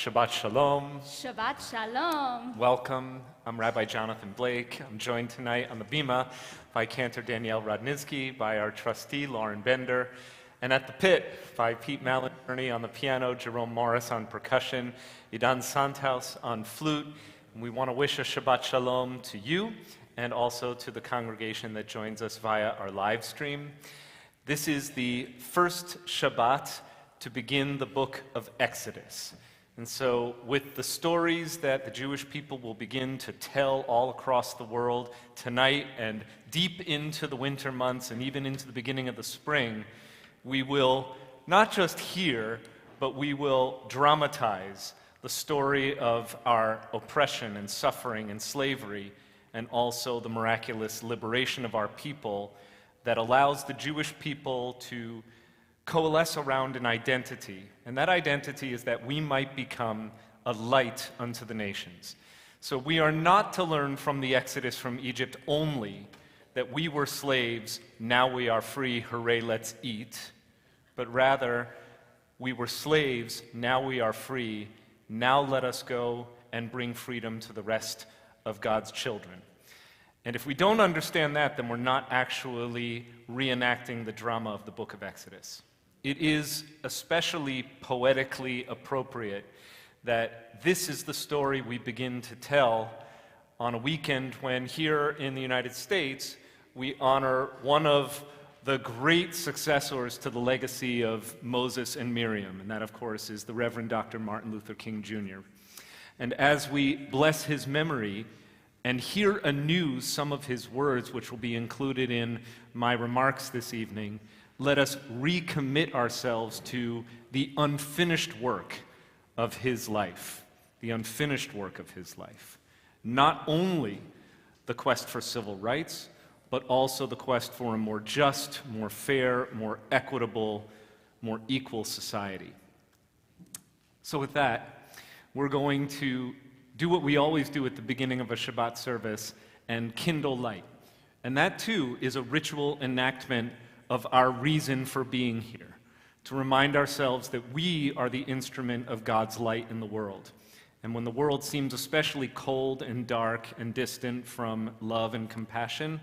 Shabbat Shalom. Shabbat Shalom. Welcome. I'm Rabbi Jonathan Blake. I'm joined tonight on the Bima by Cantor Danielle Rodnitsky, by our trustee Lauren Bender, and at the pit by Pete Maloney on the piano, Jerome Morris on percussion, Idan Santhaus on flute. And we want to wish a Shabbat Shalom to you and also to the congregation that joins us via our live stream. This is the first Shabbat to begin the book of Exodus. And so with the stories that the Jewish people will begin to tell all across the world tonight and deep into the winter months and even into the beginning of the spring, we will not just hear, but we will dramatize the story of our oppression and suffering and slavery, and also the miraculous liberation of our people that allows the Jewish people to coalesce around an identity, and that identity is that we might become a light unto the nations. So we are not to learn from the Exodus from Egypt only that we were slaves, now we are free, hooray, let's eat, but rather we were slaves, now we are free, now let us go and bring freedom to the rest of God's children. And if we don't understand that, then we're not actually reenacting the drama of the book of Exodus. It is especially poetically appropriate that this is the story we begin to tell on a weekend when here in the United States we honor one of the great successors to the legacy of Moses and Miriam, and that of course is the Reverend Dr. Martin Luther King Jr. And as we bless his memory and hear anew some of his words, which will be included in my remarks this evening, let us recommit ourselves to the unfinished work of his life, the unfinished work of his life. Not only the quest for civil rights, but also the quest for a more just, more fair, more equitable, more equal society. So with that, we're going to do what we always do at the beginning of a Shabbat service and kindle light. And that too is a ritual enactment of our reason for being here, to remind ourselves that we are the instrument of God's light in the world. And when the world seems especially cold and dark and distant from love and compassion,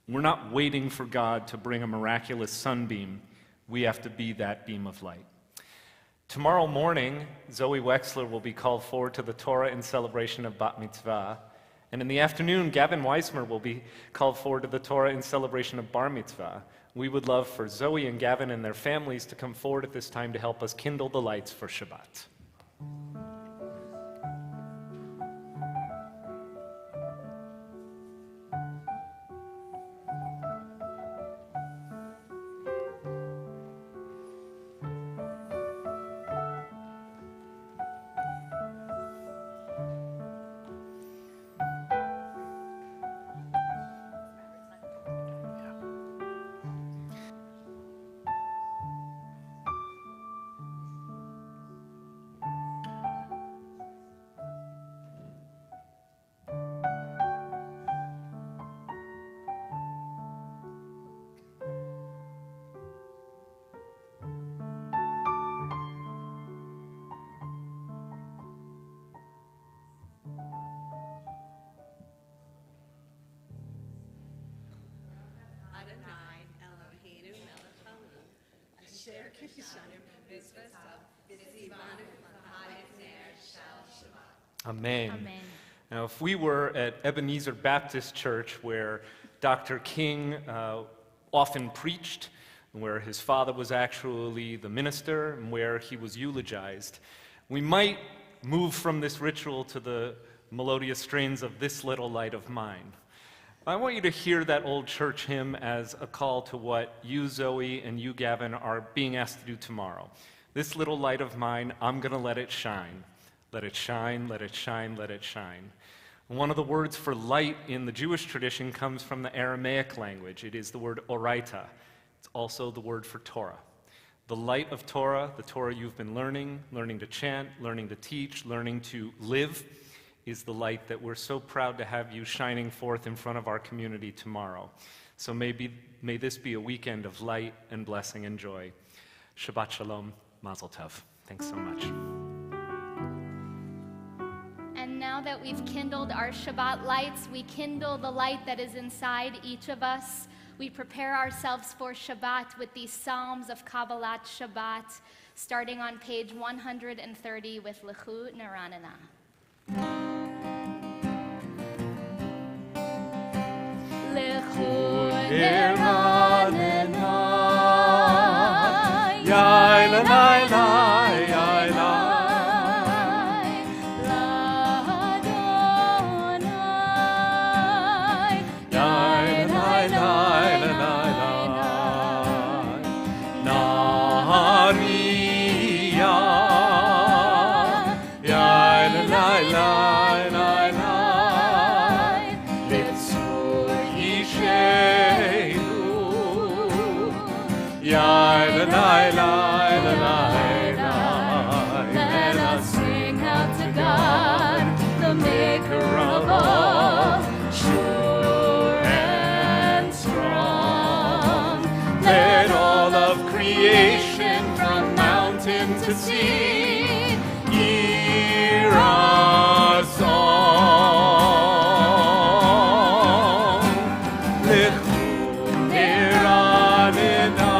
we're not waiting for God to bring a miraculous sunbeam. We have to be that beam of light. Tomorrow morning, Zoe Wexler will be called forward to the Torah in celebration of Bat Mitzvah. And in the afternoon, Gavin Weismer will be called forward to the Torah in celebration of Bar Mitzvah. We would love for Zoe and Gavin and their families to come forward at this time to help us kindle the lights for Shabbat. Amen. Amen. Now, if we were at Ebenezer Baptist Church, where Dr. King often preached, and where his father was actually the minister, and where he was eulogized, we might move from this ritual to the melodious strains of This Little Light of Mine. I want you to hear that old church hymn as a call to what you, Zoe, and you, Gavin, are being asked to do tomorrow. This little light of mine, I'm going to let it shine. Let it shine, let it shine, let it shine. One of the words for light in the Jewish tradition comes from the Aramaic language. It is the word oraita. It's also the word for Torah. The light of Torah, the Torah you've been learning to chant, learning to teach, learning to live, is the light that we're so proud to have you shining forth in front of our community tomorrow. So may this be a weekend of light and blessing and joy. Shabbat Shalom, Mazel Tov. Thanks so much. And now that we've kindled our Shabbat lights, we kindle the light that is inside each of us. We prepare ourselves for Shabbat with these Psalms of Kabbalat Shabbat, starting on page 130 with L'chu Neranena. L'chu Neranena, Yai la la la, yai la. Let us sing out to God, the maker of all, sure and strong. Let all of creation from mountain to sea hear our song. L'chu Neranena,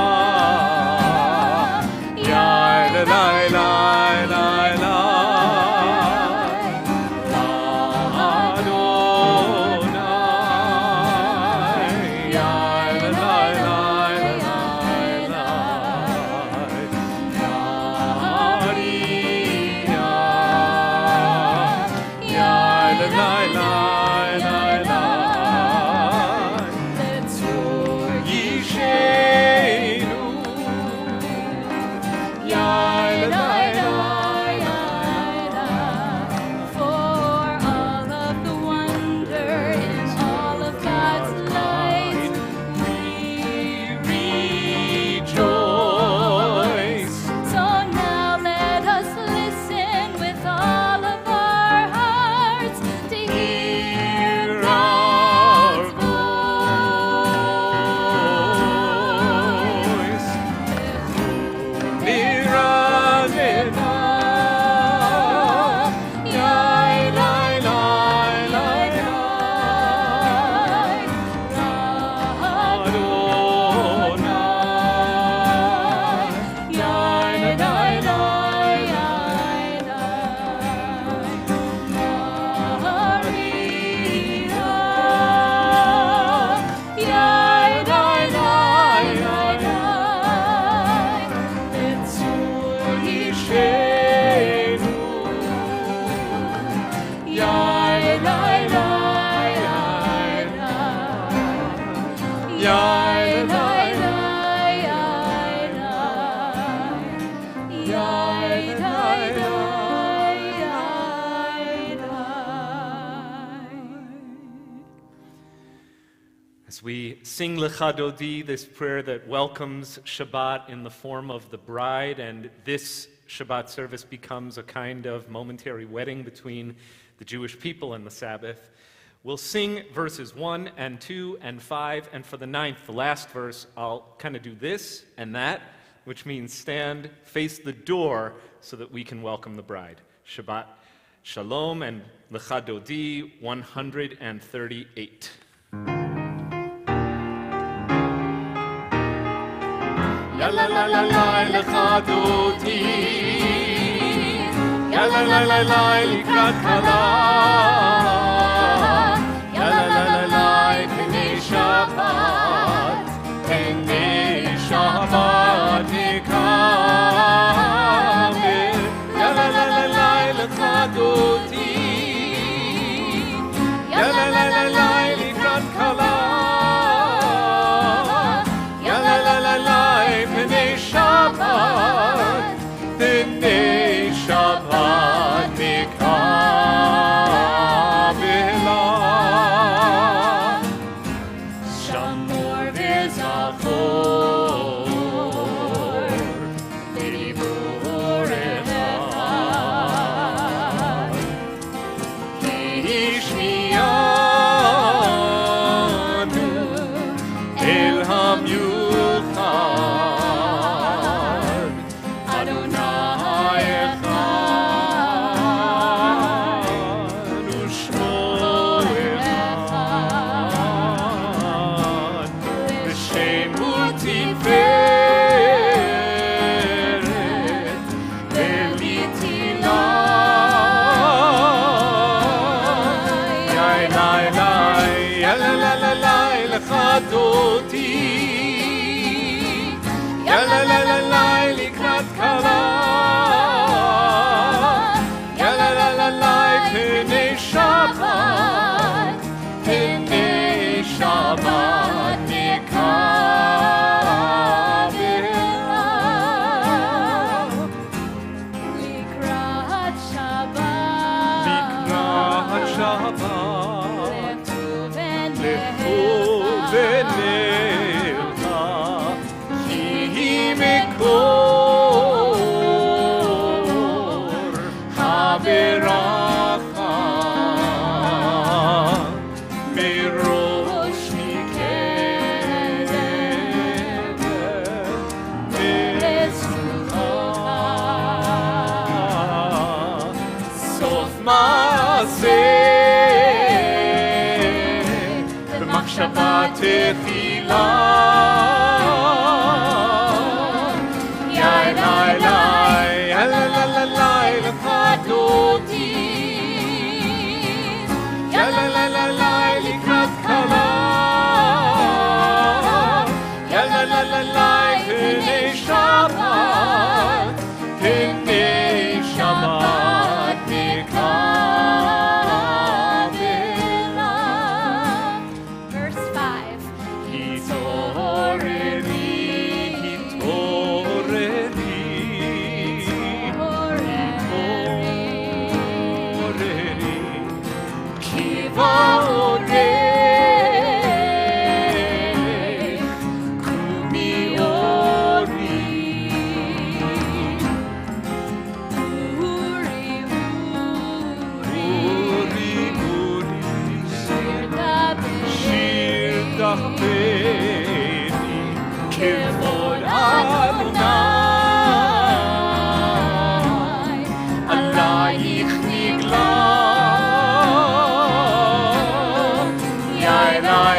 Yai la la la la la, Adonai, Yai la la la la la, Yai la la la la la, Letzur Yishenu, Yai la la la la. For all of the wonder in all of God's light, we rejoice. so now let us listen with all of our hearts to hear God's voice. Neranena, Yai la la la la, Adonai, Yai la la la la, Letzur Yishenu, Yai la la la, Yai la la As we sing Lecha Dodi, this prayer that welcomes Shabbat in the form of the bride, and this Shabbat service becomes a kind of momentary wedding between the Jewish people and the Sabbath, we'll sing verses 1 and 2 and 5, and for the 9th, the last verse, I'll kind of do this and that, which means stand, face the door, so that we can welcome the bride. Shabbat Shalom and Lecha Dodi 138. La la la la la לחדותי יאללה לילה לילה לקראת כלה יאללה לילה פני שבת פני שבת נקבל יאללה לילה לחדותי יאללה לילה לקראת כלה יאללה לילה פני שבת פני שבת נקבלה שמור וזכור בדיבורך כי השמיענו אל המיוחד אדוני אחד ושמו אחד בשם ותפארת ולתהילה יאללה לחדותי יאללה לילה לקראת כלה יאללה לילה פני שבת פני שבת נקבלה לקראת שבת לטוב ונלך כי מקור הברכה מראש מקדם וזכותה סוף מעשה במחשבה תחילה לחדותי יאללה לילה לקראת כלה יאללה לילה פני שבת פני שבת נקבלה Verse 5. תחתני כבוד אדוני עלייך נגלה יאללה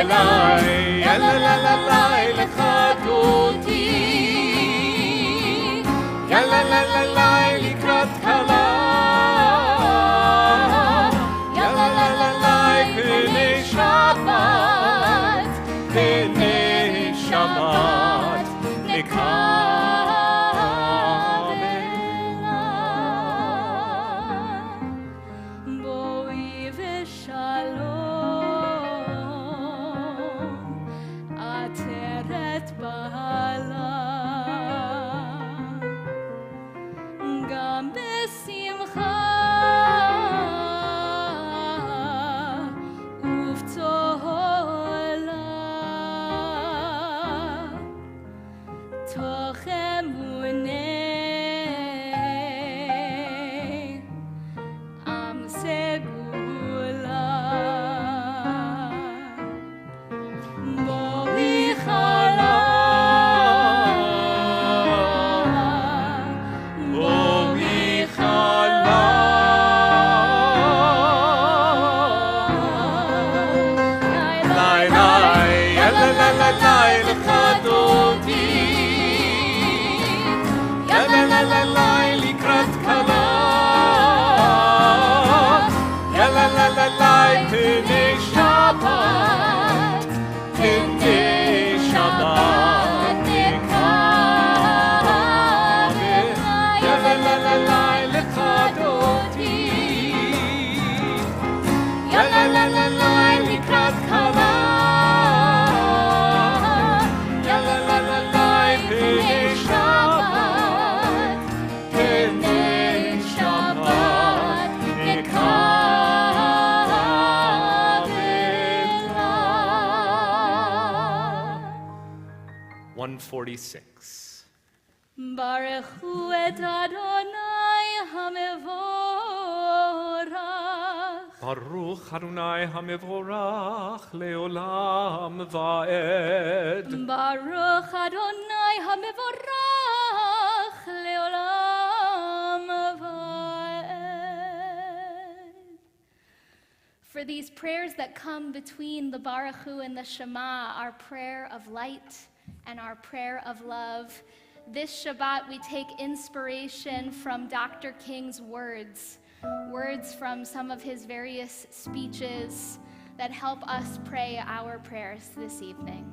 לחדותי יאללה לקראת כלה יאללה פני שבת פני שבת נקבלה בואי ושלום עטרת בעלה גם בשמחה תוך אמוני עם סגולה בואי חלה בואי חלה 146. Baruch hu et Adonai hamevorach. Baruch Adonai hamevorach leolam va'ed. Baruch Adonai hamevorach leolam va'ed. For these prayers that come between the Baruch Hu and the Shema, our prayer of light and our prayer of love, this Shabbat we take inspiration from Dr. King's words from some of his various speeches that help us pray our prayers this evening.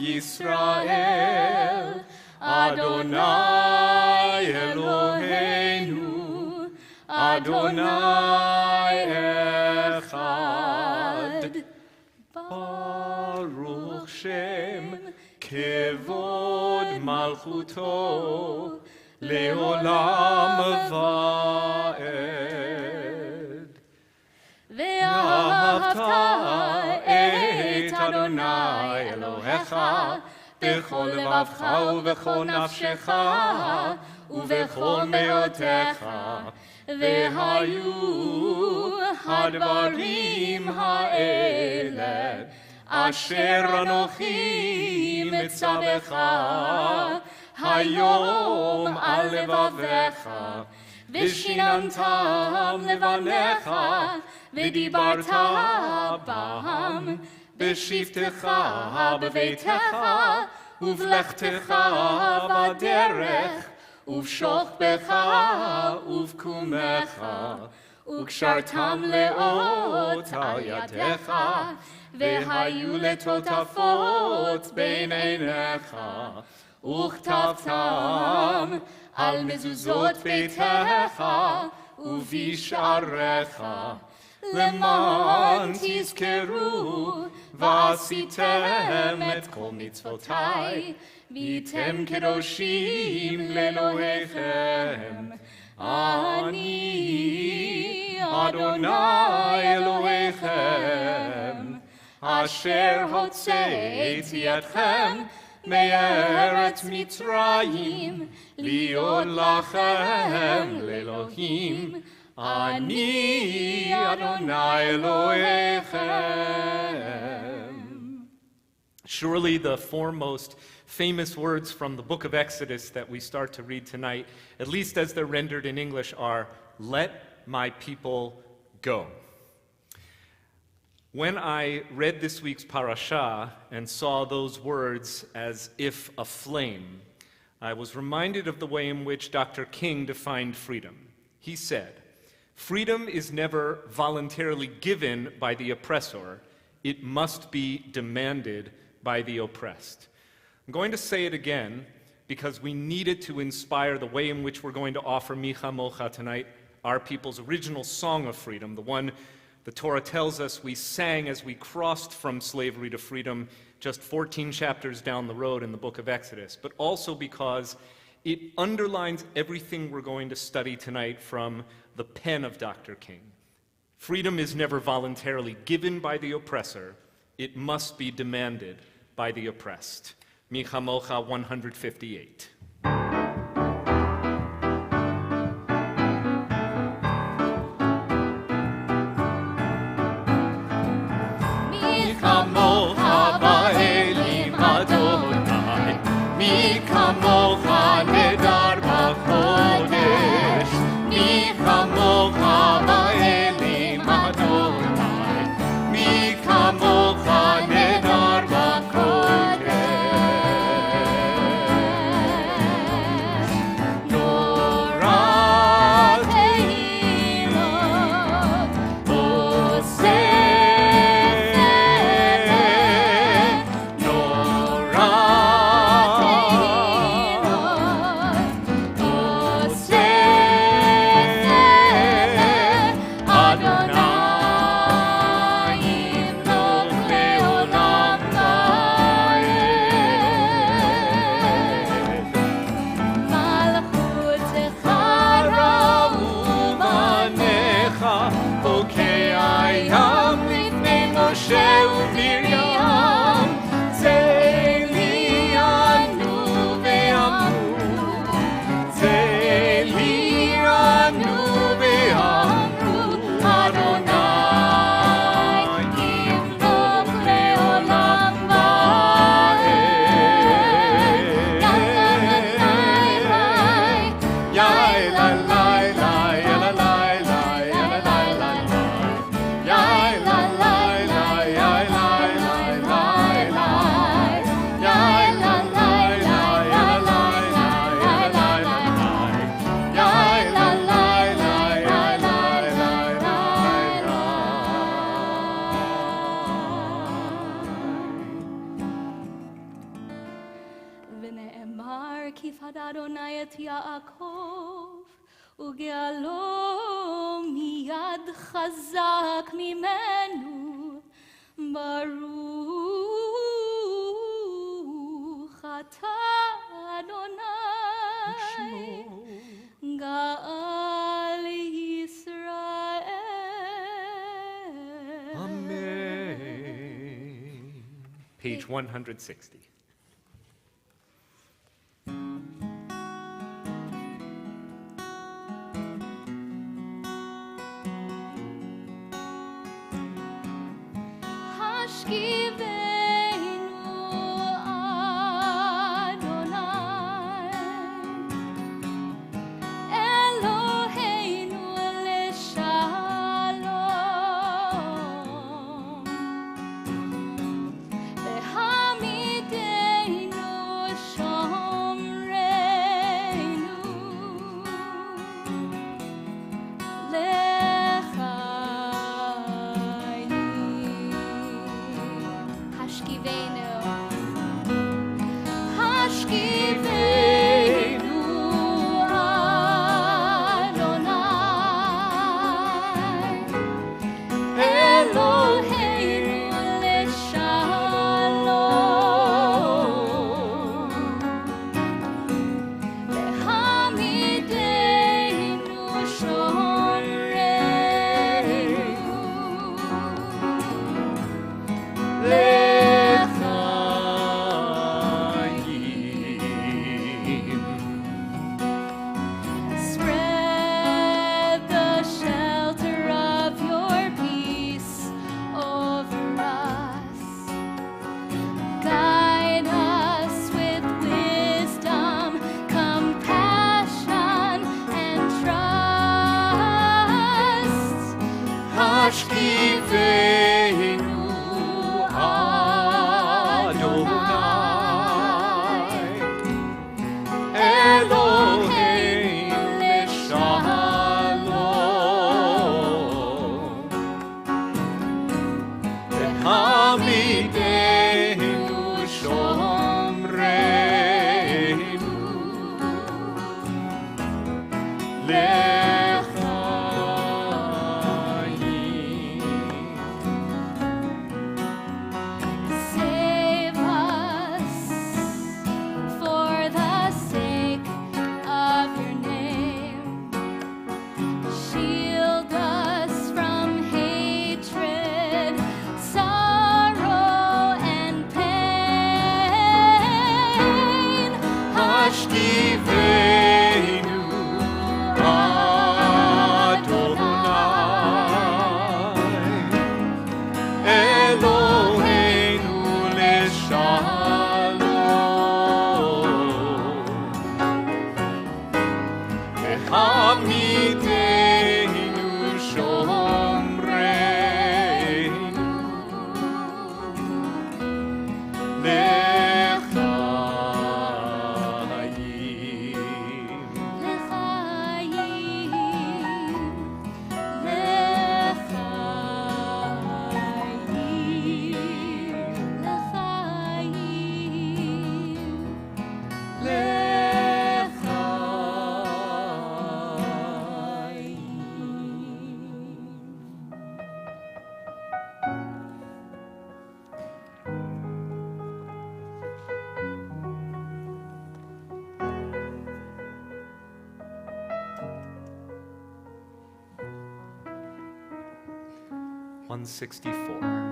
Yisrael, Adonai Eloheinu, Adonai Echad. Baruch Shem Kevod Malchuto Leolam Va'ed. Ve'ahavta et Adonai Elohecha b'chol levavcha u'b'chol nafshecha u'b'chol me'otecha ve'hayu hadvarim ha'ele asher anochi mitzavecha hayom al levavecha v'shinantam levanecha v'dibarta bam b'shivtecha b'veitecha uvlechtecha b'derech uvshochbecha uvkumecha ukshartam leot al yadecha v'hayu letotafot bein einecha וכתבתם על מזוזות ביתך ובשעריך, למען תזכרו ועשיתם את כל מצוותיי, והייתם קדושים לאלוהיכם. אני אדוני אלוהיכם, אשר הוצאתי אתכם מארץ מצרים, להיות לכם לאלוהים. אני אדוני אלוהיכם. Surely the foremost famous words from the book of Exodus that we start to read tonight, at least as they're rendered in English, are, "Let my people go." When I read this week's parashah and saw those words as if a flame, I was reminded of the way in which Dr. King defined freedom. He said, "Freedom is never voluntarily given by the oppressor. It must be demanded by the oppressed." I'm going to say it again because we need it to inspire the way in which we're going to offer Micha Mocha tonight, our people's original song of freedom, the one the Torah tells us we sang as we crossed from slavery to freedom just 14 chapters down the road in the book of Exodus, but also because it underlines everything we're going to study tonight from the pen of Dr. King. Freedom is never voluntarily given by the oppressor. It must be demanded by the oppressed. Micha Mocha 158. Page 160. השכיבנו אדוני, אלוהינו לשלום, והעמידנו שומרנו Save us for the sake of your name. Shield us from hatred, sorrow, and pain. השכיבנו אדוני, אלוהינו לשלום, והעמידנו שומרנו לחיים. 164.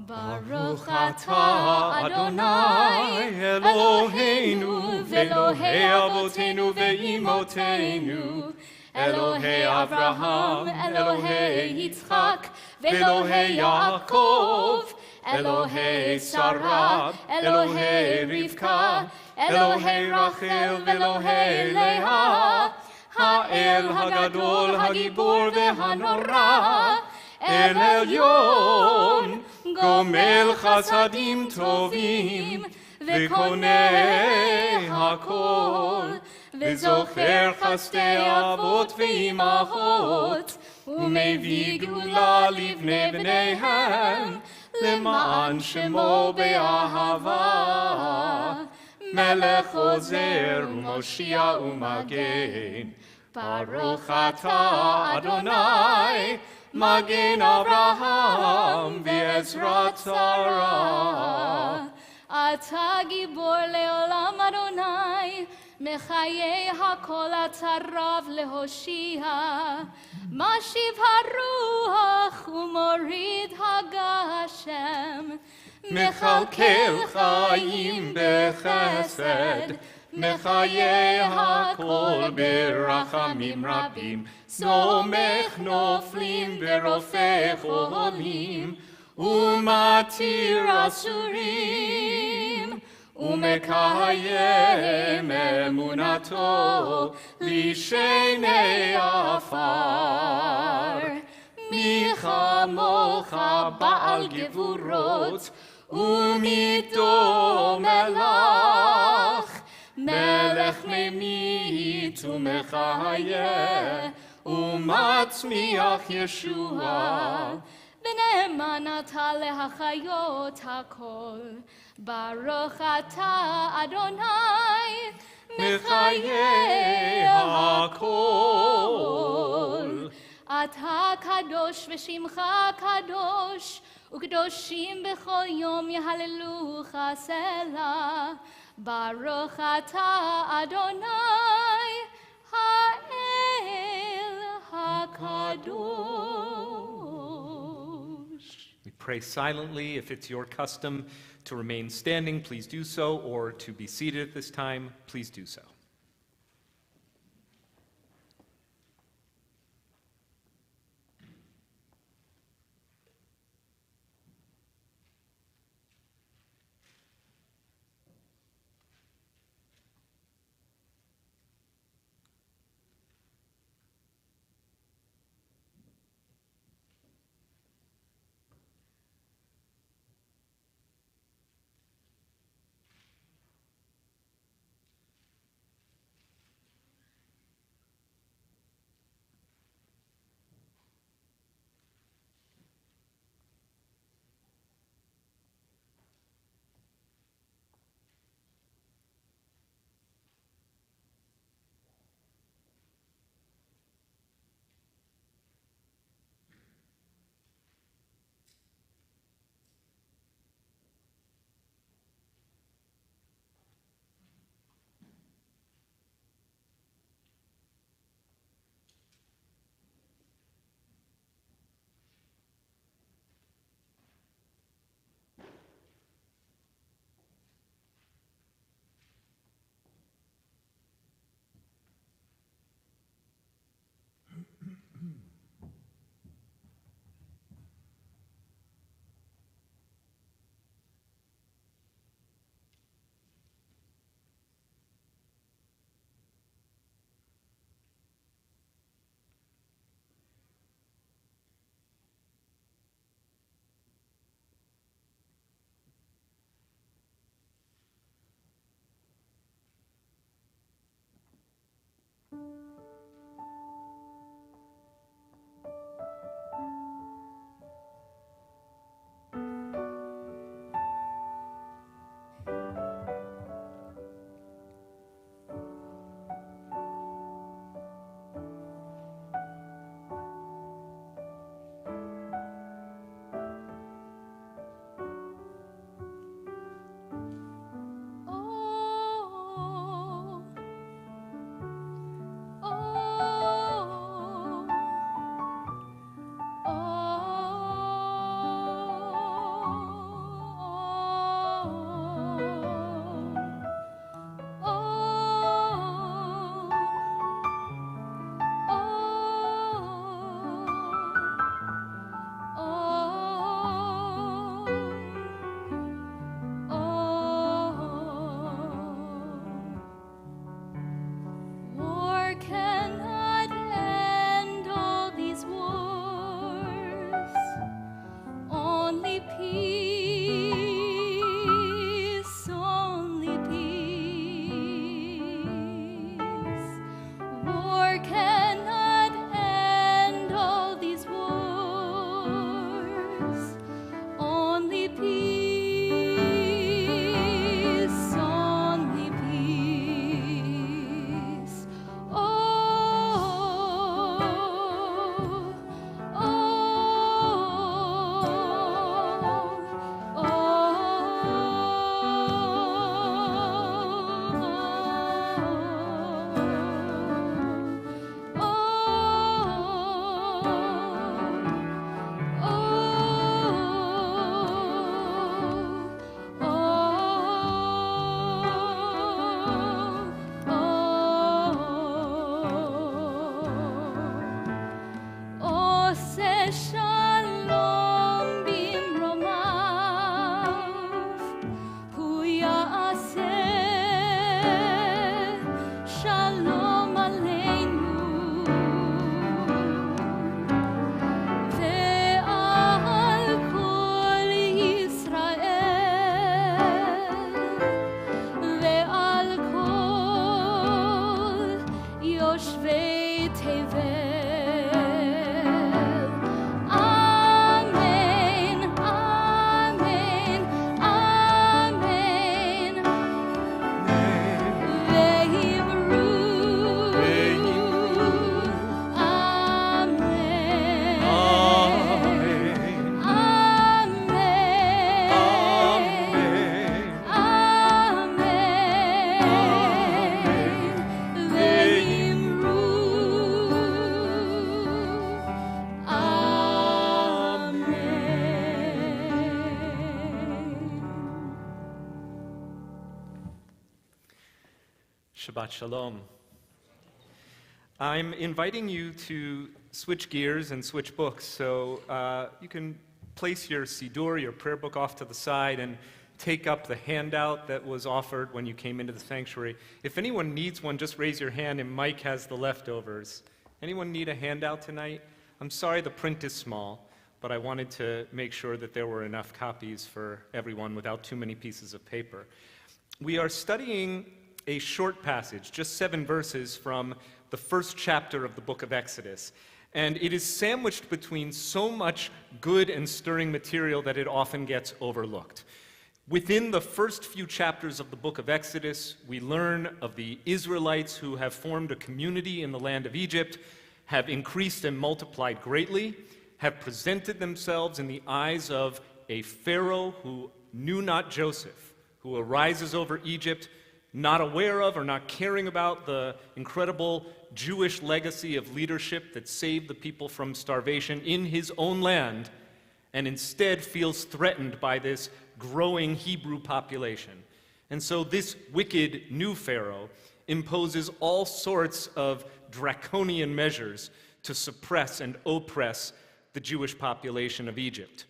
Baruch atah Adonai Eloheinu ve'Elohei avotenu ve'imotenu, Elohei Avraham, Elohei Yitzchak, ve'Elohei Yaakov, Elohei Sarah, Elohei Rivka, Elohei Rachel ve'Elohei Leah, Ha'el Hagadol Hagibor ve'Hanora, El Elyon, גומל חסדים טובים וקונה הכל, וזוכר חסדי אבות ואימהות, ומביא גאולה לבני בניהם, למען שמו באהבה, מלך עוזר ומושיע ומגן. ברוך אתה אדוני מגן אברהם ועזרת שרה. אתה גיבור לעולם אדוני, מחיי הכל אתה רב להושיע. משיב הרוח ומוריד הגשם, מכלכל חיים בחסד, מחיי הכל ברחמים רבים. סומך נופלים ורופא חולים, ומתיר אסורים, ומקיים אמונתו לשני עפר. מי כמוך בעל גבורות, ומיתו מלך, מלך ממית ומחיה, ומצמיח ישועה. ונאמן אתה להחיות הכל, ברוך אתה אדוני, מחיי הכל. אתה קדוש ושמך קדוש, וקדושים בכל יום יהללוך סלה. ברוך אתה אדוני, האל הקדוש. We pray silently. If it's your custom to remain standing, please do so, or to be seated at this time, please do so. Shabbat Shalom. I'm inviting you to switch gears and switch books, so you can place your Siddur, your prayer book, off to the side and take up the handout that was offered when you came into the sanctuary. If anyone needs one, just raise your hand and Mike has the leftovers. Anyone need a handout tonight? I'm sorry the print is small, but I wanted to make sure that there were enough copies for everyone without too many pieces of paper. We are studying a short passage, just 7 verses from the first chapter of the book of Exodus. And it is sandwiched between so much good and stirring material that it often gets overlooked. Within the first few chapters of the book of Exodus, we learn of the Israelites who have formed a community in the land of Egypt, have increased and multiplied greatly, have presented themselves in the eyes of a Pharaoh who knew not Joseph, who arises over Egypt, not aware of or not caring about the incredible Jewish legacy of leadership that saved the people from starvation in his own land, and instead feels threatened by this growing Hebrew population. And so this wicked new Pharaoh imposes all sorts of draconian measures to suppress and oppress the Jewish population of Egypt.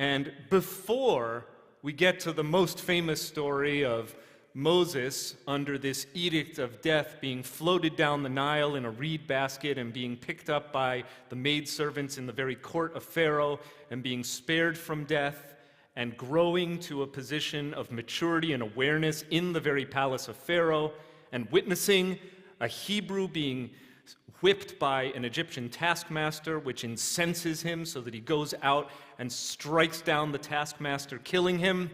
And before we get to the most famous story of Moses, under this edict of death, being floated down the Nile in a reed basket and being picked up by the maidservants in the very court of Pharaoh and being spared from death and growing to a position of maturity and awareness in the very palace of Pharaoh and witnessing a Hebrew being whipped by an Egyptian taskmaster, which incenses him so that he goes out and strikes down the taskmaster, killing him,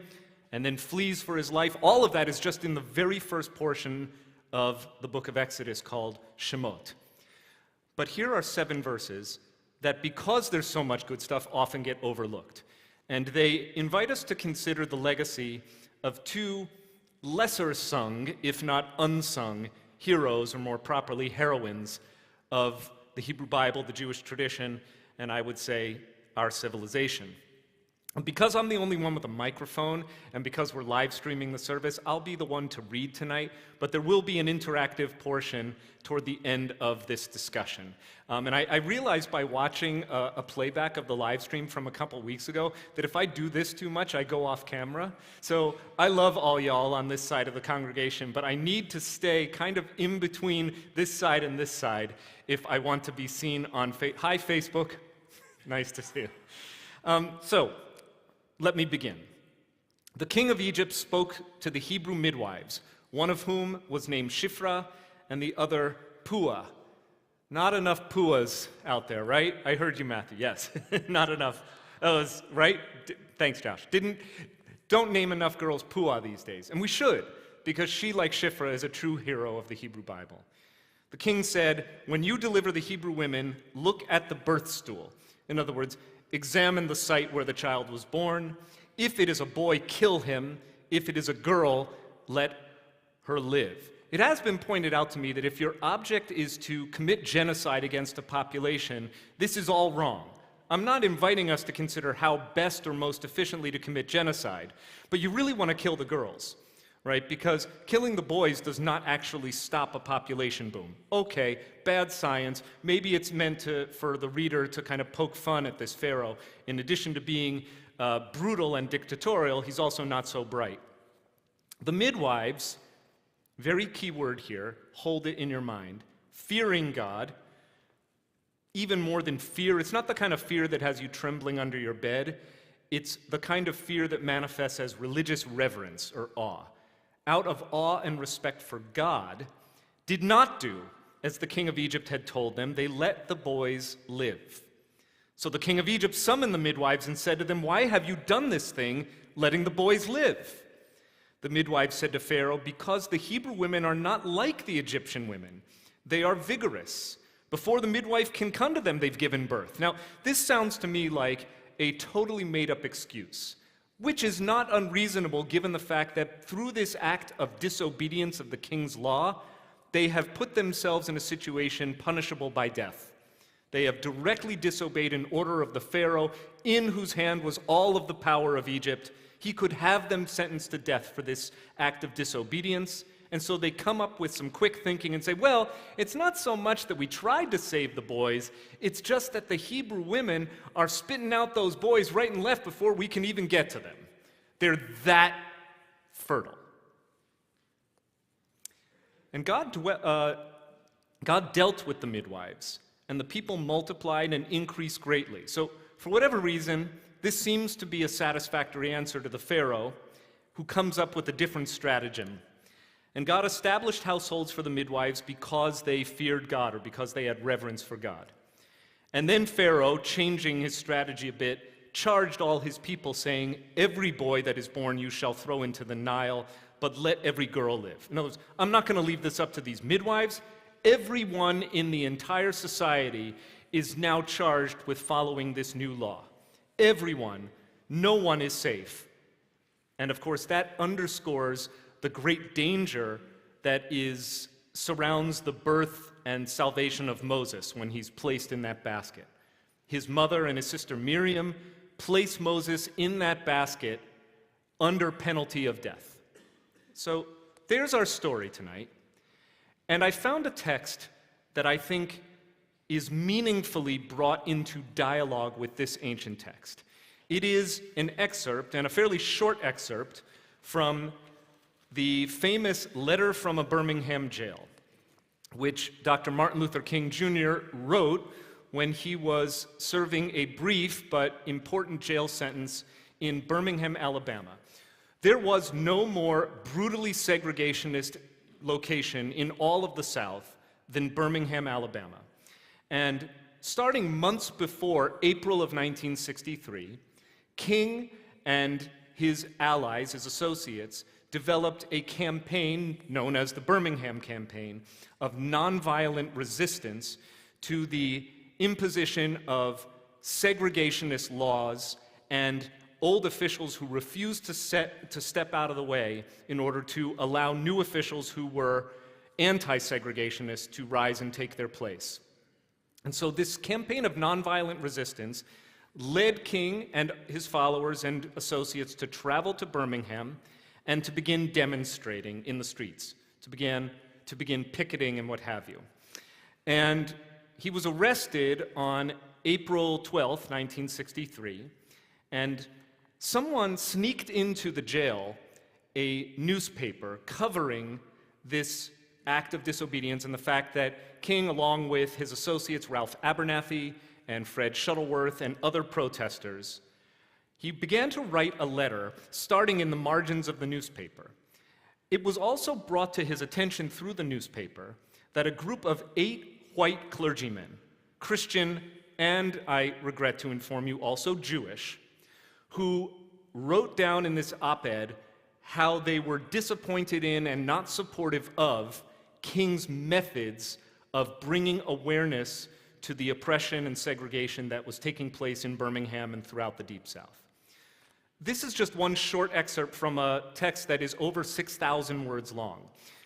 and then flees for his life. All of that is just in the very first portion of the book of Exodus called Shemot. But here are 7 verses that, because there's so much good stuff, often get overlooked. And they invite us to consider the legacy of 2 lesser sung, if not unsung, heroes, or more properly, heroines of the Hebrew Bible, the Jewish tradition, and I would say our civilization. And because I'm the only one with a microphone, and because we're live streaming the service, I'll be the one to read tonight, but there will be an interactive portion toward the end of this discussion. And I realized by watching a playback of the live stream from a couple weeks ago that if I do this too much, I go off camera. So I love all y'all on this side of the congregation, but I need to stay kind of in between this side and this side if I want to be seen on Hi, Facebook. Nice to see you. Let me begin. The king of Egypt spoke to the Hebrew midwives, one of whom was named Shifra and the other Puah. Not enough Puahs out there, right? I heard you, Matthew. Yes, not enough. Right? Thanks, Josh. Don't name enough girls Puah these days. And we should, because she, like Shifra, is a true hero of the Hebrew Bible. The king said, when you deliver the Hebrew women, look at the birth stool. In other words, examine the site where the child was born. If it is a boy, kill him. If it is a girl, let her live. It has been pointed out to me that if your object is to commit genocide against a population, this is all wrong. I'm not inviting us to consider how best or most efficiently to commit genocide, but you really want to kill the girls, right? Because killing the boys does not actually stop a population boom. Okay, bad science. Maybe it's meant for the reader to kind of poke fun at this Pharaoh. In addition to being brutal and dictatorial, he's also not so bright. The midwives, very key word here, hold it in your mind, fearing God, even more than fear. It's not the kind of fear that has you trembling under your bed. It's the kind of fear that manifests as religious reverence or awe. Out of awe and respect for God, did not do as the king of Egypt had told them. They let the boys live. So the king of Egypt summoned the midwives and said to them, why have you done this thing, letting the boys live? The midwives said to Pharaoh, because the Hebrew women are not like the Egyptian women. They are vigorous. Before the midwife can come to them, they've given birth. Now, this sounds to me like a totally made-up excuse, which is not unreasonable given the fact that through this act of disobedience of the king's law, they have put themselves in a situation punishable by death. They have directly disobeyed an order of the Pharaoh, in whose hand was all of the power of Egypt. He could have them sentenced to death for this act of disobedience, And so they come up with some quick thinking and say, well, it's not so much that we tried to save the boys, it's just that the Hebrew women are spitting out those boys right and left before we can even get to them. They're that fertile. And God dealt with the midwives, and the people multiplied and increased greatly. So for whatever reason, this seems to be a satisfactory answer to the Pharaoh, who comes up with a different stratagem. And God established households for the midwives because they feared God, or because they had reverence for God. And then Pharaoh, changing his strategy a bit, charged all his people, saying, every boy that is born you shall throw into the Nile, but let every girl live. In other words, I'm not going to leave this up to these midwives. Everyone in the entire society is now charged with following this new law. Everyone. No one is safe. And of course, that underscores the great danger that surrounds the birth and salvation of Moses when he's placed in that basket. His mother and his sister Miriam place Moses in that basket under penalty of death. So there's our story tonight. And I found a text that I think is meaningfully brought into dialogue with this ancient text. It is an excerpt, and a fairly short excerpt, from the famous Letter from a Birmingham Jail, which Dr. Martin Luther King Jr. wrote when he was serving a brief but important jail sentence in Birmingham, Alabama. There was no more brutally segregationist location in all of the South than Birmingham, Alabama. And starting months before April of 1963, King and his allies, his associates, developed a campaign known as the Birmingham Campaign of nonviolent resistance to the imposition of segregationist laws and old officials who refused to step out of the way in order to allow new officials who were anti-segregationists to rise and take their place. And so this campaign of nonviolent resistance led King and his followers and associates to travel to Birmingham and to begin demonstrating in the streets, to begin picketing and what have you. And he was arrested on April 12th, 1963, and someone sneaked into the jail a newspaper covering this act of disobedience and the fact that King, along with his associates Ralph Abernathy and Fred Shuttleworth and other protesters, he began to write a letter starting in the margins of the newspaper. It was also brought to his attention through the newspaper that a group of 8 white clergymen, Christian and, I regret to inform you, also Jewish, who wrote down in this op-ed how they were disappointed in and not supportive of King's methods of bringing awareness to the oppression and segregation that was taking place in Birmingham and throughout the Deep South. This is just one short excerpt from a text that is over 6,000 words long.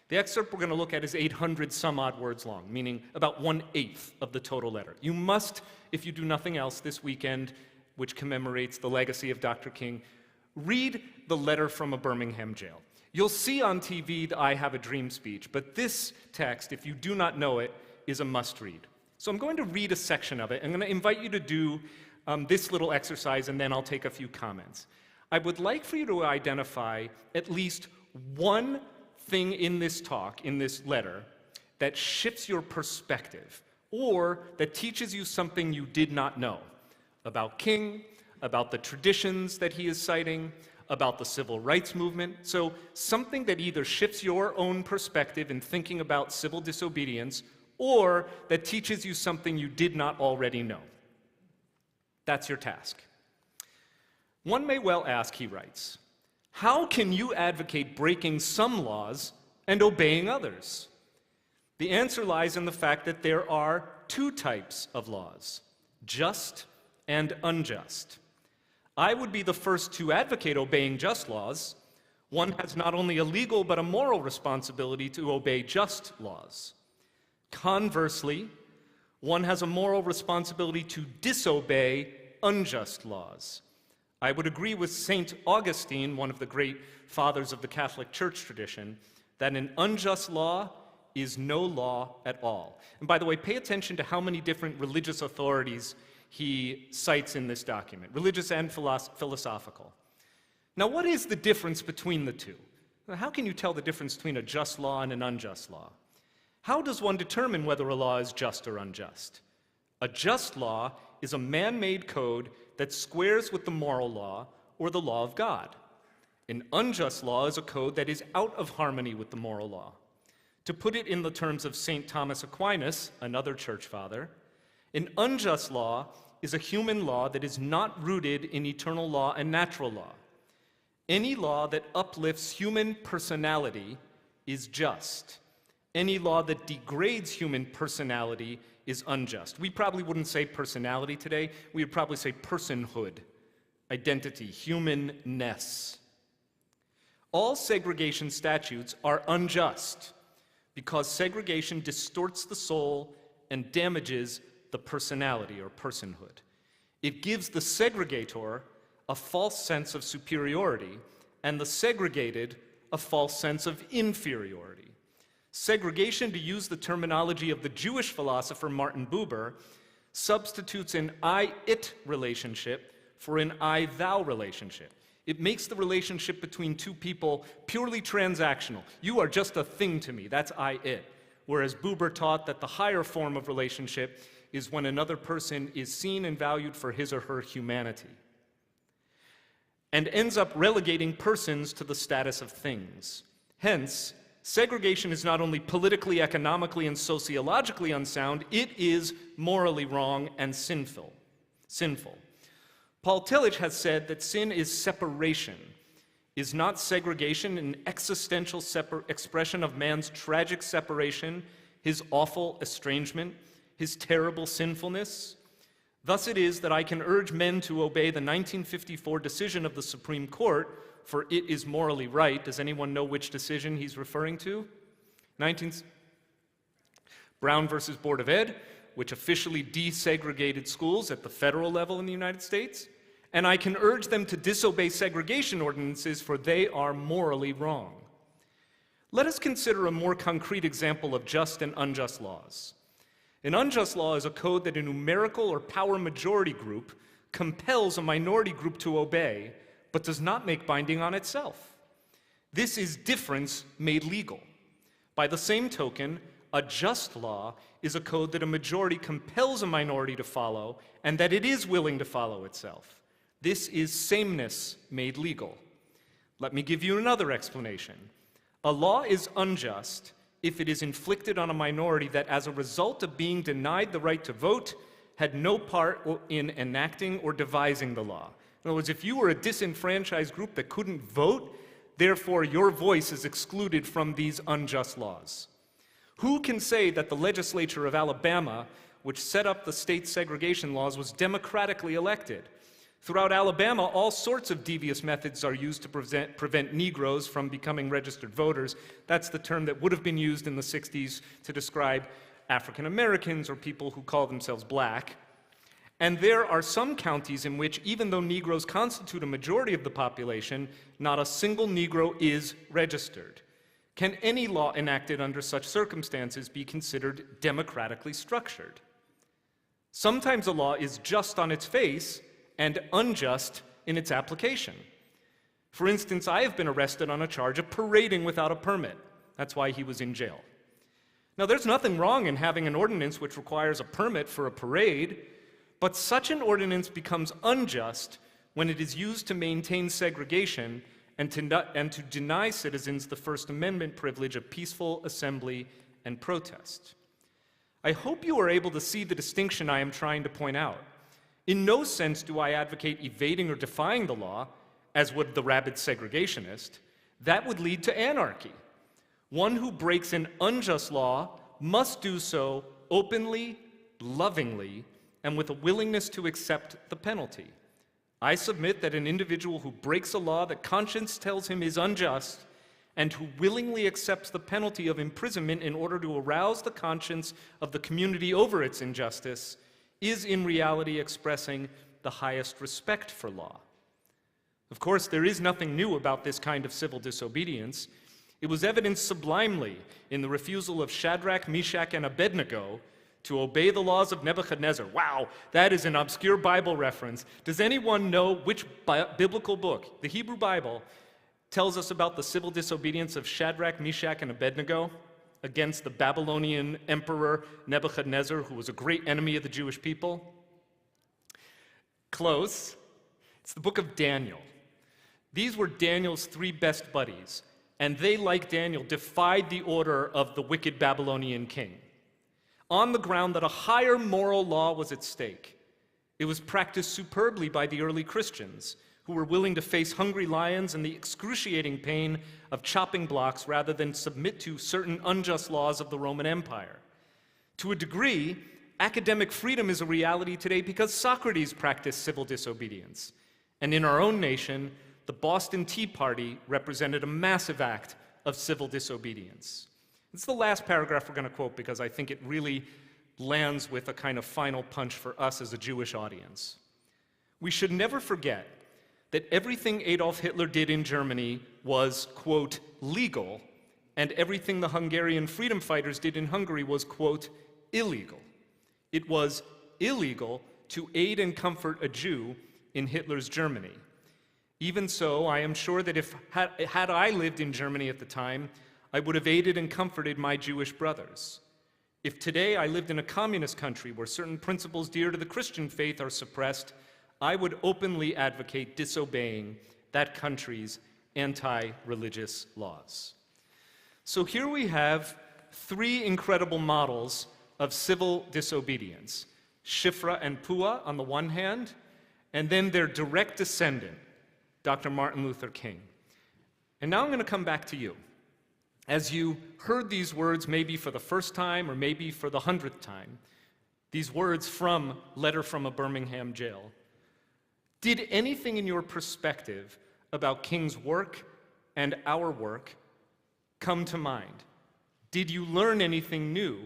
The excerpt we're going to look at is 800 some odd words long, meaning about 1/8 of the total letter. You must, if you do nothing else this weekend, which commemorates the legacy of Dr. King, read the Letter from a Birmingham Jail. You'll see on TV the I Have a Dream speech, but this text, if you do not know it, is a must-read. So I'm going to read a section of it. I'm going to invite you to do this little exercise, and then I'll take a few comments. I would like for you to identify at least one thing in this talk, in this letter, that shifts your perspective, or that teaches you something you did not know about King, about the traditions that he is citing, about the civil rights movement. So something that either shifts your own perspective in thinking about civil disobedience, or that teaches you something you did not already know. That's your task. One may well ask, he writes, how can you advocate breaking some laws and obeying others? The answer lies in the fact that there are 2 types of laws, just and unjust. I would be the first to advocate obeying just laws. One has not only a legal but a moral responsibility to obey just laws. Conversely, one has a moral responsibility to disobey unjust laws. I would agree with St. Augustine, one of the great fathers of the Catholic Church tradition, that an unjust law is no law at all. And by the way, pay attention to how many different religious authorities he cites in this document, religious and philosophical. Now, what is the difference between the two? How can you tell the difference between a just law and an unjust law? How does one determine whether a law is just or unjust? A just law is a man-made code that squares with the moral law or the law of God. An unjust law is a code that is out of harmony with the moral law. To put it in the terms of St. Thomas Aquinas, another church father, an unjust law is a human law that is not rooted in eternal law and natural law. Any law that uplifts human personality is just. Any law that degrades human personality is unjust. We probably wouldn't say personality today. We would probably say personhood, identity, humanness. All segregation statutes are unjust because segregation distorts the soul and damages the personality or personhood. It gives the segregator a false sense of superiority and the segregated a false sense of inferiority. Segregation, to use the terminology of the Jewish philosopher Martin Buber, substitutes an I-it relationship for an I-thou relationship. It makes the relationship between two people purely transactional. You are just a thing to me, that's I-it. Whereas Buber taught that the higher form of relationship is when another person is seen and valued for his or her humanity, and ends up relegating persons to the status of things. Hence, segregation is not only politically, economically, and sociologically unsound, it is morally wrong and sinful. Paul Tillich has said that sin is separation. Is not segregation an existential expression of man's tragic separation, his awful estrangement, his terrible sinfulness? Thus it is that I can urge men to obey the 1954 decision of the Supreme Court, for it is morally right. Does anyone know which decision he's referring to? Brown versus Board of Ed, which officially desegregated schools at the federal level in the United States. And I can urge them to disobey segregation ordinances, for they are morally wrong. Let us consider a more concrete example of just and unjust laws. An unjust law is a code that a numerical or power majority group compels a minority group to obey, but does not make binding on itself. This is difference made legal. By the same token, a just law is a code that a majority compels a minority to follow, and that it is willing to follow itself. This is sameness made legal. Let me give you another explanation. A law is unjust if it is inflicted on a minority that, as a result of being denied the right to vote, had no part in enacting or devising the law. In other words, if you were a disenfranchised group that couldn't vote, therefore your voice is excluded from these unjust laws. Who can say that the legislature of Alabama, which set up the state segregation laws, was democratically elected? Throughout Alabama, all sorts of devious methods are used to prevent Negroes from becoming registered voters. That's the term that would have been used in the 60s to describe African Americans or people who call themselves black. And there are some counties in which, even though Negroes constitute a majority of the population, not a single Negro is registered. Can any law enacted under such circumstances be considered democratically structured? Sometimes a law is just on its face and unjust in its application. For instance, I have been arrested on a charge of parading without a permit. That's why he was in jail. Now, there's nothing wrong in having an ordinance which requires a permit for a parade, but such an ordinance becomes unjust when it is used to maintain segregation and to deny citizens the First Amendment privilege of peaceful assembly and protest. I hope you are able to see the distinction I am trying to point out. In no sense do I advocate evading or defying the law, as would the rabid segregationist. That would lead to anarchy. One who breaks an unjust law must do so openly, lovingly, and with a willingness to accept the penalty. I submit that an individual who breaks a law that conscience tells him is unjust and who willingly accepts the penalty of imprisonment in order to arouse the conscience of the community over its injustice is in reality expressing the highest respect for law. Of course, there is nothing new about this kind of civil disobedience. It was evidenced sublimely in the refusal of Shadrach, Meshach, and Abednego to obey the laws of Nebuchadnezzar. Wow, that is an obscure Bible reference. Does anyone know which biblical book, the Hebrew Bible, tells us about the civil disobedience of Shadrach, Meshach, and Abednego against the Babylonian emperor Nebuchadnezzar, who was a great enemy of the Jewish people? Close. It's the book of Daniel. These were Daniel's three best buddies, and they, like Daniel, defied the order of the wicked Babylonian king on the ground that a higher moral law was at stake. It was practiced superbly by the early Christians, who were willing to face hungry lions and the excruciating pain of chopping blocks rather than submit to certain unjust laws of the Roman Empire. To a degree, academic freedom is a reality today because Socrates practiced civil disobedience. And in our own nation, the Boston Tea Party represented a massive act of civil disobedience. It's the last paragraph we're going to quote because I think it really lands with a kind of final punch for us as a Jewish audience. We should never forget that everything Adolf Hitler did in Germany was, quote, legal, and everything the Hungarian freedom fighters did in Hungary was, quote, illegal. It was illegal to aid and comfort a Jew in Hitler's Germany. Even so, I am sure that had I lived in Germany at the time, I would have aided and comforted my Jewish brothers. If today I lived in a communist country where certain principles dear to the Christian faith are suppressed, I would openly advocate disobeying that country's anti-religious laws. So here we have three incredible models of civil disobedience: Shifra and Pua on the one hand, and then their direct descendant, Dr. Martin Luther King. And now I'm going to come back to you. As you heard these words maybe for the first time or maybe for the 100th time, these words from Letter from a Birmingham Jail, did anything in your perspective about King's work and our work come to mind? Did you learn anything new,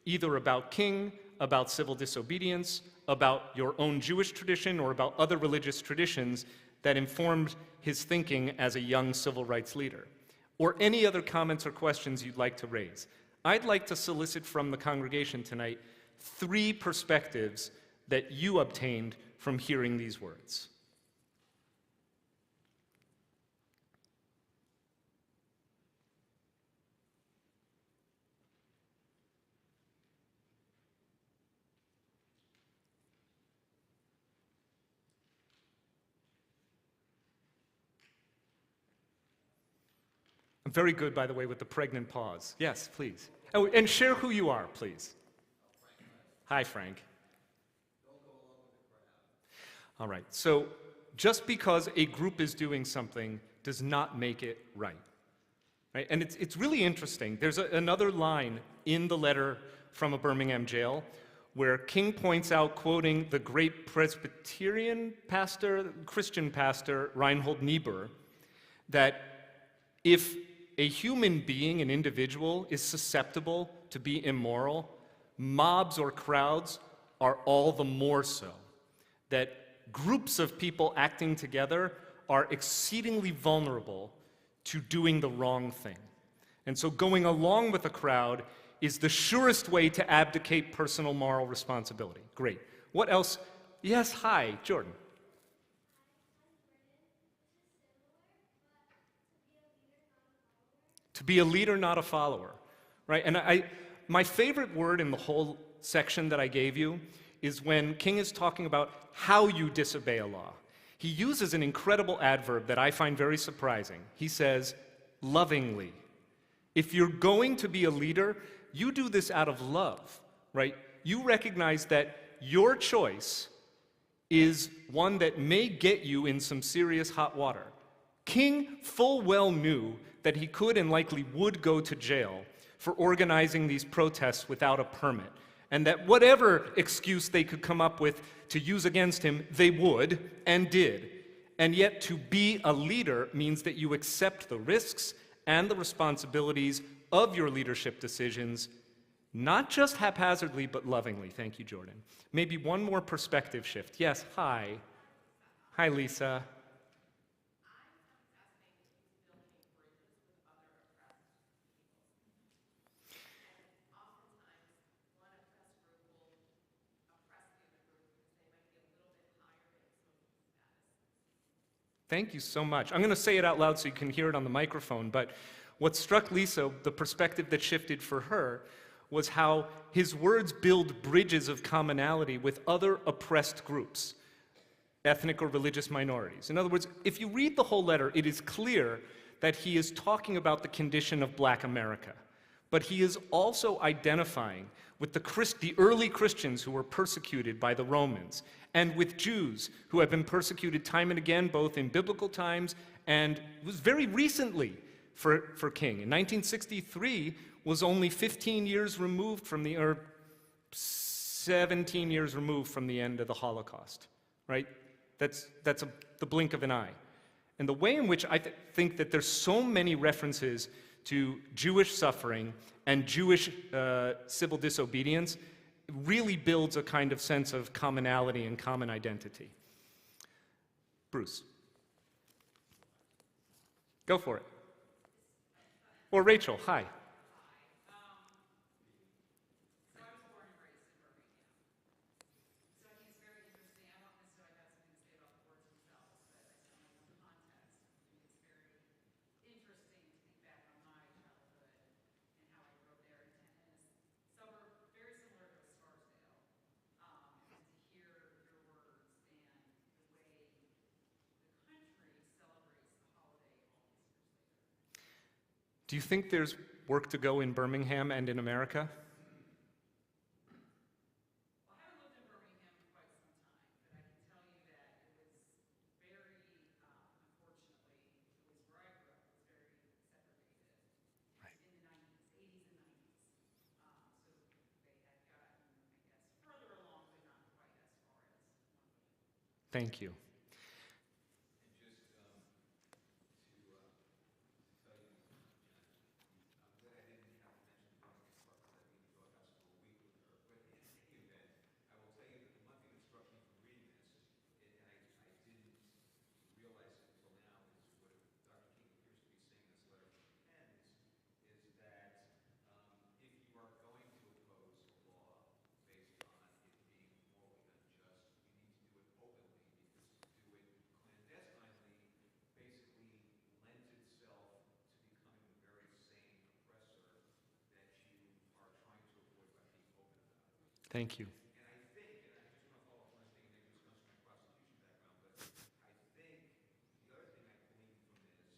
either about King, about civil disobedience, about your own Jewish tradition, or about other religious traditions that informed his thinking as a young civil rights leader? Or any other comments or questions you'd like to raise? I'd like to solicit from the congregation tonight three perspectives that you obtained from hearing these words. I'm very good, by the way, with the pregnant pause. Yes, please. Oh, and share who you are, please. Hi, Frank. All right, so just because a group is doing something does not make it right. Right? And it's really interesting. There's another line in the letter from a Birmingham jail where King points out, quoting the great Presbyterian pastor, Christian pastor, Reinhold Niebuhr, that if a human being, an individual, is susceptible to be immoral, mobs or crowds are all the more so. That groups of people acting together are exceedingly vulnerable to doing the wrong thing. And so going along with a crowd is the surest way to abdicate personal moral responsibility. Great. What else? Yes, hi, Jordan. To be a leader, not a follower, right? And my favorite word in the whole section that I gave you is when King is talking about how you disobey a law. He uses an incredible adverb that I find very surprising. He says, lovingly. If you're going to be a leader, you do this out of love, right? You recognize that your choice is one that may get you in some serious hot water. King full well knew that he could and likely would go to jail for organizing these protests without a permit, and that whatever excuse they could come up with to use against him, they would and did. And yet to be a leader means that you accept the risks and the responsibilities of your leadership decisions, not just haphazardly, but lovingly. Thank you, Jordan. Maybe one more perspective shift. Yes, hi. Hi, Lisa. Thank you so much. I'm going to say it out loud so you can hear it on the microphone, but what struck Lisa, the perspective that shifted for her, was how his words build bridges of commonality with other oppressed groups, ethnic or religious minorities. In other words, if you read the whole letter, it is clear that he is talking about the condition of Black America, but he is also identifying with the early Christians who were persecuted by the Romans, and with Jews who have been persecuted time and again, both in biblical times and was very recently for King. In 1963 was only 15 years removed from or 17 years removed from the end of the Holocaust, right? That's the blink of an eye. And the way in which I think that there's so many references to Jewish suffering and Jewish civil disobedience really builds a kind of sense of commonality and common identity. Bruce. Go for it. Or Rachel, hi. Do you think there's work to go in Birmingham and in America? Well, I haven't lived in Birmingham for quite some time, but I can tell you that it was very, unfortunately, it was where I grew up, it was very segregated Right. in the 90s, 80s and 90s. So they had gotten, I guess, further along, but not quite as far as one would. Thank you. Thank you. And I just want to follow up on one thing, and maybe this comes from my prosecution background, but I think the other thing I gleaned from this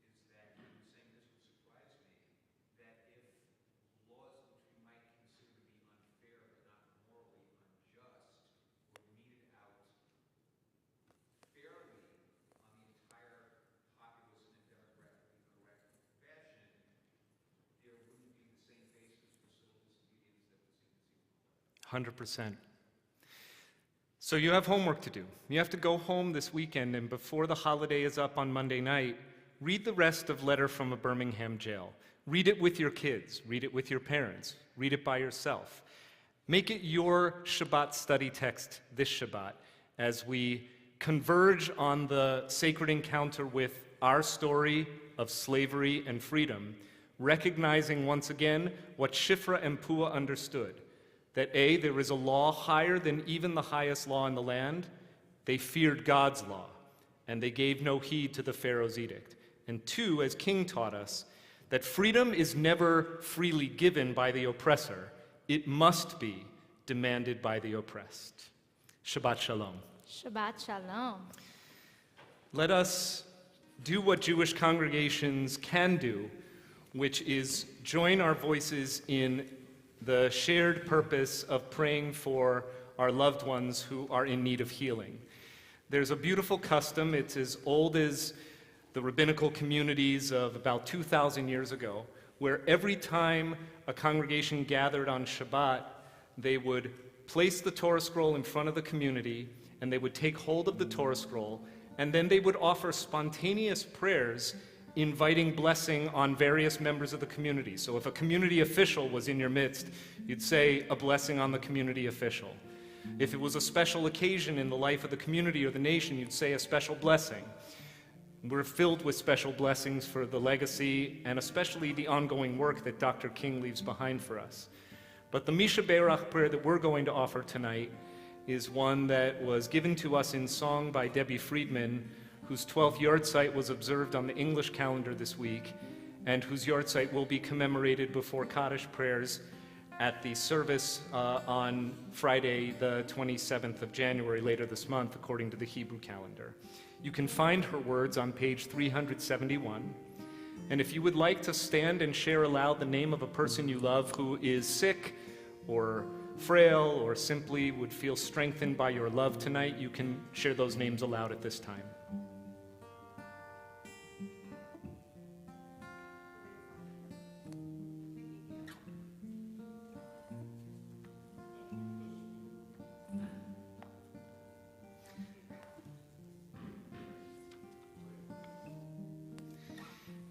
is that you were saying this would surprise me, that if laws which we might consider to be unfair but not morally unjust were meted out fairly on the entire populace in a demographically correct fashion, there wouldn't be the same basis for civil disobedience that would seem to see. 100%. So you have homework to do. You have to go home this weekend, and before the holiday is up on Monday night, read the rest of Letter from a Birmingham Jail. Read it with your kids. Read it with your parents. Read it by yourself. Make it your Shabbat study text this Shabbat as we converge on the sacred encounter with our story of slavery and freedom, recognizing once again what Shifra and Pua understood. That A, there is a law higher than even the highest law in the land. They feared God's law, and they gave no heed to the Pharaoh's edict. And two, as King taught us, that freedom is never freely given by the oppressor. It must be demanded by the oppressed. Shabbat Shalom. Shabbat Shalom. Let us do what Jewish congregations can do, which is join our voices in the shared purpose of praying for our loved ones who are in need of healing. There's a beautiful custom, it's as old as the rabbinical communities of about 2,000 years ago, where every time a congregation gathered on Shabbat, they would place the Torah scroll in front of the community, and they would take hold of the Torah scroll, and then they would offer spontaneous prayers inviting blessing on various members of the community. So if a community official was in your midst, you'd say a blessing on the community official. If it was a special occasion in the life of the community or the nation, you'd say a special blessing. We're filled with special blessings for the legacy and especially the ongoing work that Dr. King leaves behind for us. But the Misha Berach prayer that we're going to offer tonight is one that was given to us in song by Debbie Friedman, whose 12th yahrzeit was observed on the English calendar this week, and whose yahrzeit will be commemorated before Kaddish prayers at the service on Friday, the 27th of January, later this month, according to the Hebrew calendar. You can find her words on page 371. And if you would like to stand and share aloud the name of a person you love who is sick or frail or simply would feel strengthened by your love tonight, you can share those names aloud at this time.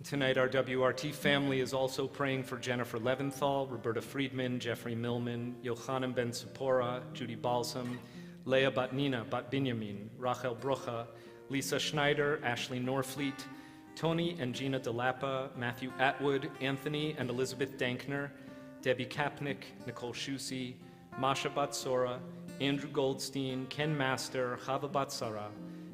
Tonight, our WRT family is also praying for Jennifer Leventhal, Roberta Friedman, Jeffrey Millman, Yochanan Ben Sephora, Judy Balsam, Leah Batnina, Bat Binyamin, Rachel Brocha, Lisa Schneider, Ashley Norfleet, Tony and Gina DeLappa, Matthew Atwood, Anthony and Elizabeth Dankner, Debbie Kapnick, Nicole Shusi, Masha Batsora, Andrew Goldstein, Ken Master, Chava Batsara,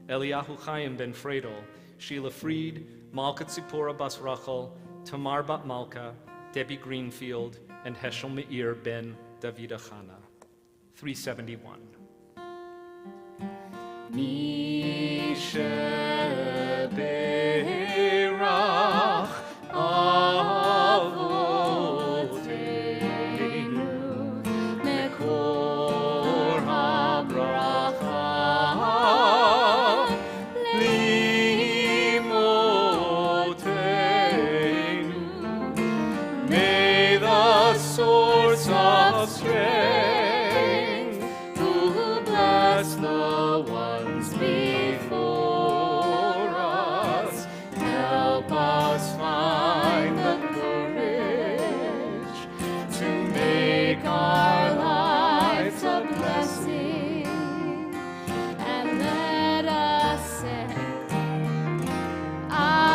Eliyahu Chaim Ben Fredel, Sheila Fried, Malka Tzipora Bas Rachel, Tamar Bat Malka, Debbie Greenfield, and Heschel Meir Ben Davida Chana. 371. Mishe Berach Avoteinu Mekor HaBracha source of strength to bless the ones before us. Help us find the courage to make our lives a blessing, and let us say, Amen.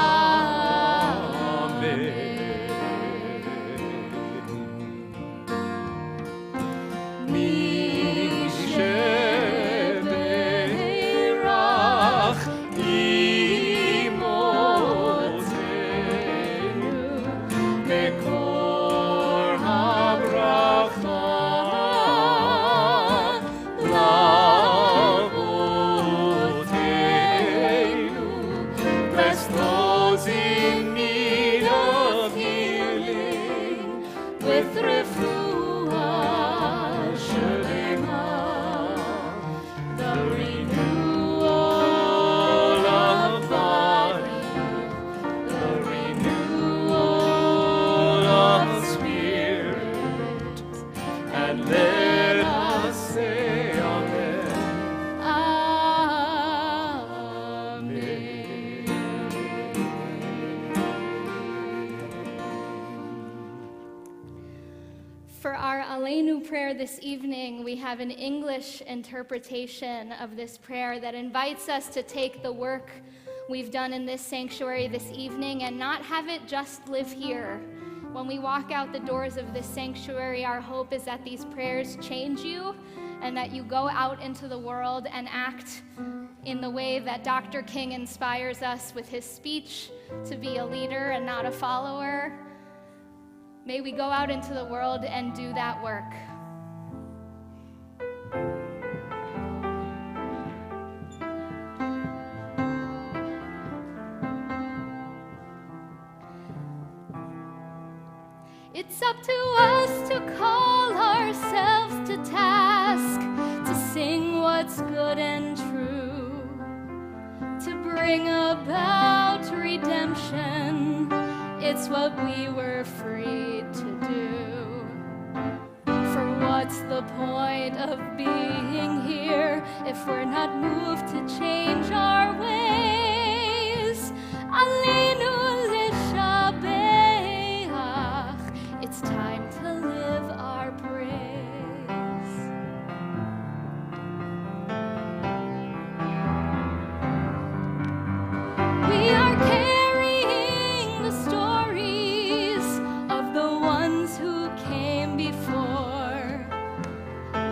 For our Aleinu prayer this evening, we have an English interpretation of this prayer that invites us to take the work we've done in this sanctuary this evening and not have it just live here. When we walk out the doors of this sanctuary, our hope is that these prayers change you and that you go out into the world and act in the way that Dr. King inspires us with his speech to be a leader and not a follower. May we go out into the world and do that work. It's up to us to call ourselves to task, to sing what's good and true, to bring about redemption. It's what we were freed to do. For what's the point of being here if we're not moved to change our ways? Aleinu l'shabeach. It's time to live our praise. We are carrying the stories of the ones who came before.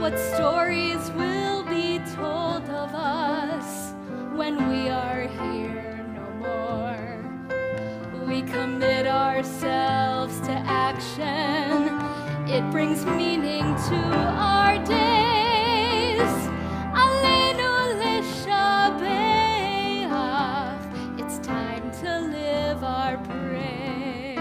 What stories will be told of us when we are here brings meaning to our days. Aleinu l'shabeach. It's time to live our praise.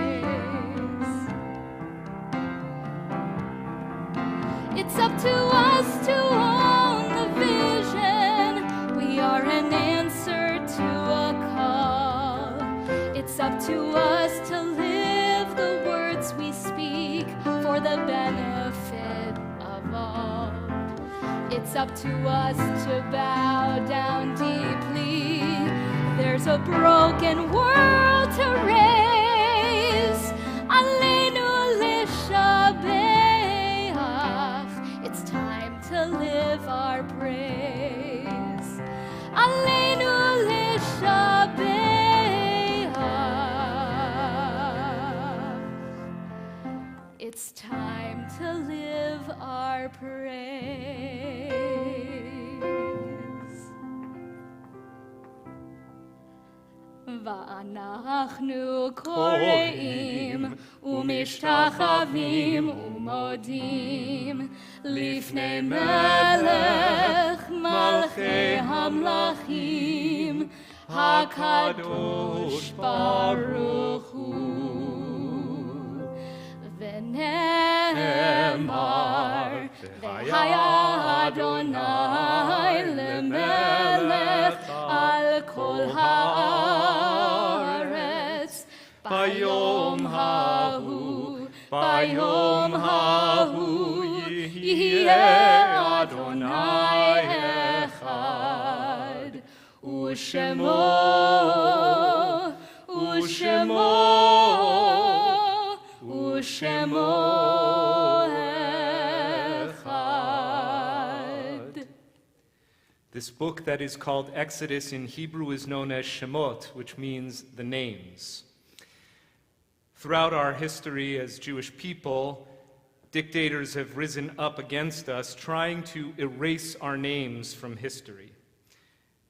It's up to us to own the vision. We are an answer to a call. It's up to us to live the words we speak for the benefit of all. It's up to us to bow down deeply. There's a broken world to raise. Aleinu l'shabeach. It's time to live our praise. Aleinu l'shabeach. It's time to live our praise. Va'anachnu koreim umishtachavim umodim lifnei melech malchei hamlachim hakadosh baruch hu. V'ne'emar v'haya Adonai lemelech al kol haaretz bayom hahu yihyeh Adonai echad u'shemo echad. This book that is called Exodus in Hebrew is known as Shemot, which means the names. Throughout our history as Jewish people, dictators have risen up against us, trying to erase our names from history.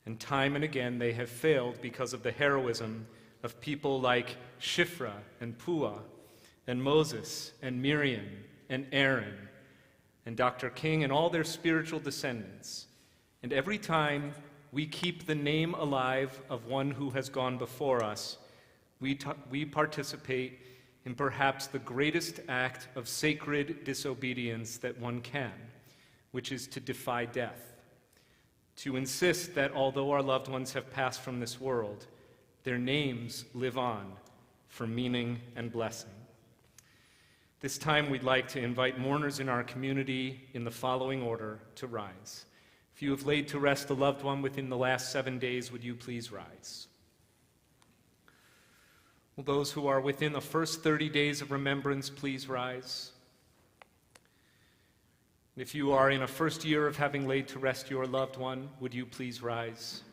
And time and again, they have failed because of the heroism of people like Shifra and Puah, and Moses and Miriam and Aaron and Dr. King and all their spiritual descendants. And every time we keep the name alive of one who has gone before us, we participate in perhaps the greatest act of sacred disobedience that one can, which is to defy death, to insist that although our loved ones have passed from this world, their names live on for meaning and blessing. This time we'd like to invite mourners in our community in the following order to rise. If you have laid to rest a loved one within the last 7 days, would you please rise? Will those who are within the first 30 days of remembrance please rise? If you are in a first year of having laid to rest your loved one, would you please rise?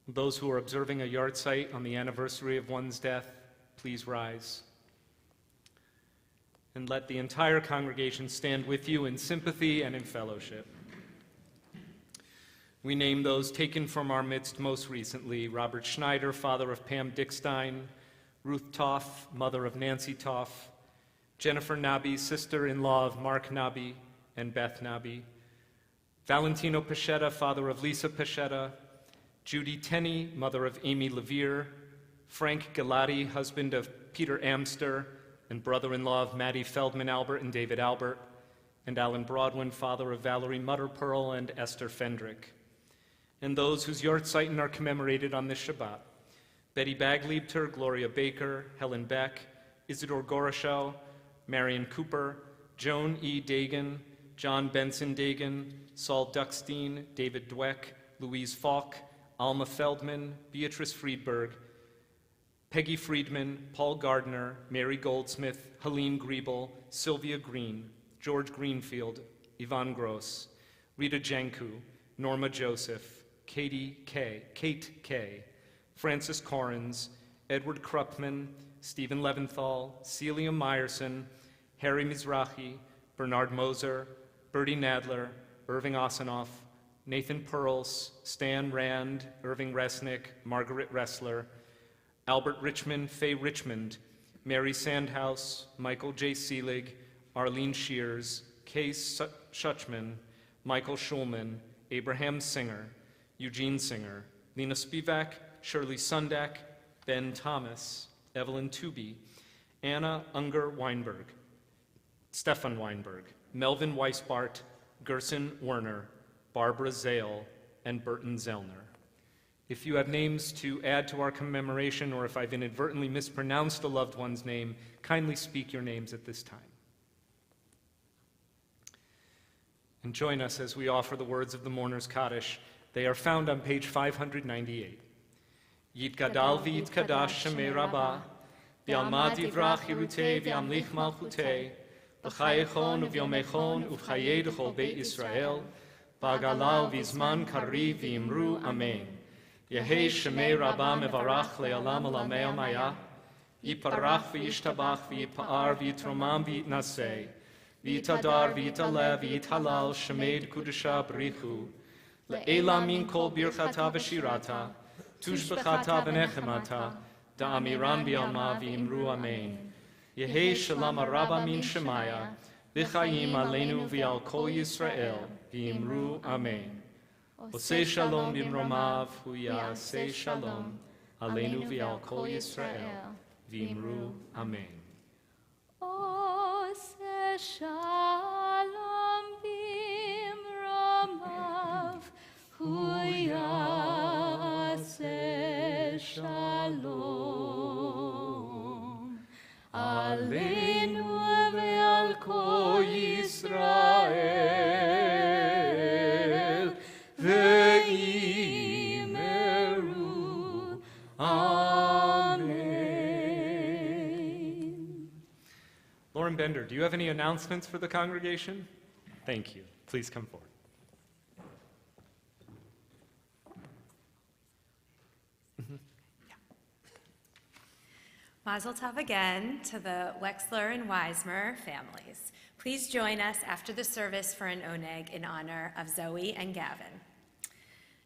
Those who are observing a yard site on the anniversary of one's death, please rise. And let the entire congregation stand with you in sympathy and in fellowship. We name those taken from our midst most recently: Robert Schneider, father of Pam Dickstein; Ruth Toff, mother of Nancy Toff; Jennifer Nabi, sister-in-law of Mark Nabi and Beth Nabi; Valentino Pachetta, father of Lisa Pachetta; Judy Tenney, mother of Amy Levere; Frank Galati, husband of Peter Amster and brother-in-law of Maddie Feldman Albert and David Albert; and Alan Broadwin, father of Valerie Mutterpearl and Esther Fendrick. And those whose yahrzeit are commemorated on this Shabbat: Betty Bagliebter, Gloria Baker, Helen Beck, Isidore Goroshow, Marion Cooper, Joan E. Dagan, John Benson Dagan, Saul Duckstein, David Dweck, Louise Falk, Alma Feldman, Beatrice Friedberg, Peggy Friedman, Paul Gardner, Mary Goldsmith, Helene Griebel, Sylvia Green, George Greenfield, Yvonne Gross, Rita Janku, Norma Joseph, Kate K, Francis Corrins, Edward Krupman, Stephen Leventhal, Celia Meyerson, Harry Mizrahi, Bernard Moser, Bertie Nadler, Irving Osinoff, Nathan Pearls, Stan Rand, Irving Resnick, Margaret Ressler, Albert Richmond, Faye Richmond, Mary Sandhouse, Michael J. Seelig, Arlene Shears, Kay Schuchman, Michael Schulman, Abraham Singer, Eugene Singer, Lena Spivak, Shirley Sundak, Ben Thomas, Evelyn Tooby, Anna Unger Weinberg, Stefan Weinberg, Melvin Weisbart, Gerson Werner, Barbara Zale, and Burton Zellner. If you have names to add to our commemoration, or if I've inadvertently mispronounced a loved one's name, kindly speak your names at this time. And join us as we offer the words of the Mourner's Kaddish. They are found on page 598. Yitgadal v'yitkadash shemei Rabbah, v'yalmad yivrach yirutei v'yamlich malchutei, v'chayechon uv'yomechon uv'chayei d'chol beit Yisrael, v'agalau v'zman kariv v'imru amen. Yehei shemei Rabbah mevarach le'alam alamei amaya, yiparach v'yishtabach v'yipa'ar v'yitromam v'yitnasei, v'yitadar v'yitalev v'yithalal shemed kudusha b'richu, le'ela min kol birchata v'shirata, tushbechata v'nechemata, da'amiran v'yalma v'imru amen. Yehei shalom araba min shemaya, v'chayim aleinu v'yal kol Yisrael, v'imru amen. Osei shalom b'mromav, hu ya'asei shalom, aleinu v'yal kol Yisrael, v'imru amen. Osei shalom b'mromav, hu ya'aseh shalom, aleinu ve'al kol Yisrael, ve'imeru amen. Lauren Bender, do you have any announcements for the congregation? Thank you. Please come forward. Mazel tov again to the Wexler and Weismer families. Please join us after the service for an oneg in honor of Zoe and Gavin.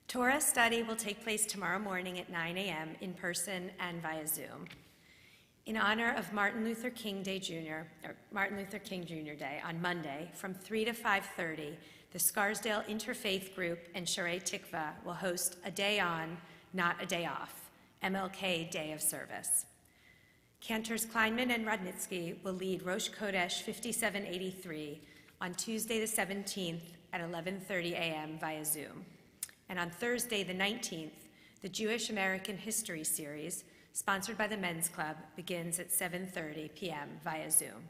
Torah study will take place tomorrow morning at 9 a.m. in person and via Zoom. In honor of Martin Luther King Day Jr. Day on Monday from 3 to 5:30, the Scarsdale Interfaith Group and Sharei Tikva will host a day on, not a day off, MLK Day of Service. Cantors Kleinman and Rudnitsky will lead Rosh Chodesh 5783 on Tuesday the 17th at 11:30 a.m. via Zoom. And on Thursday the 19th, the Jewish American History Series, sponsored by the Men's Club, begins at 7:30 p.m. via Zoom.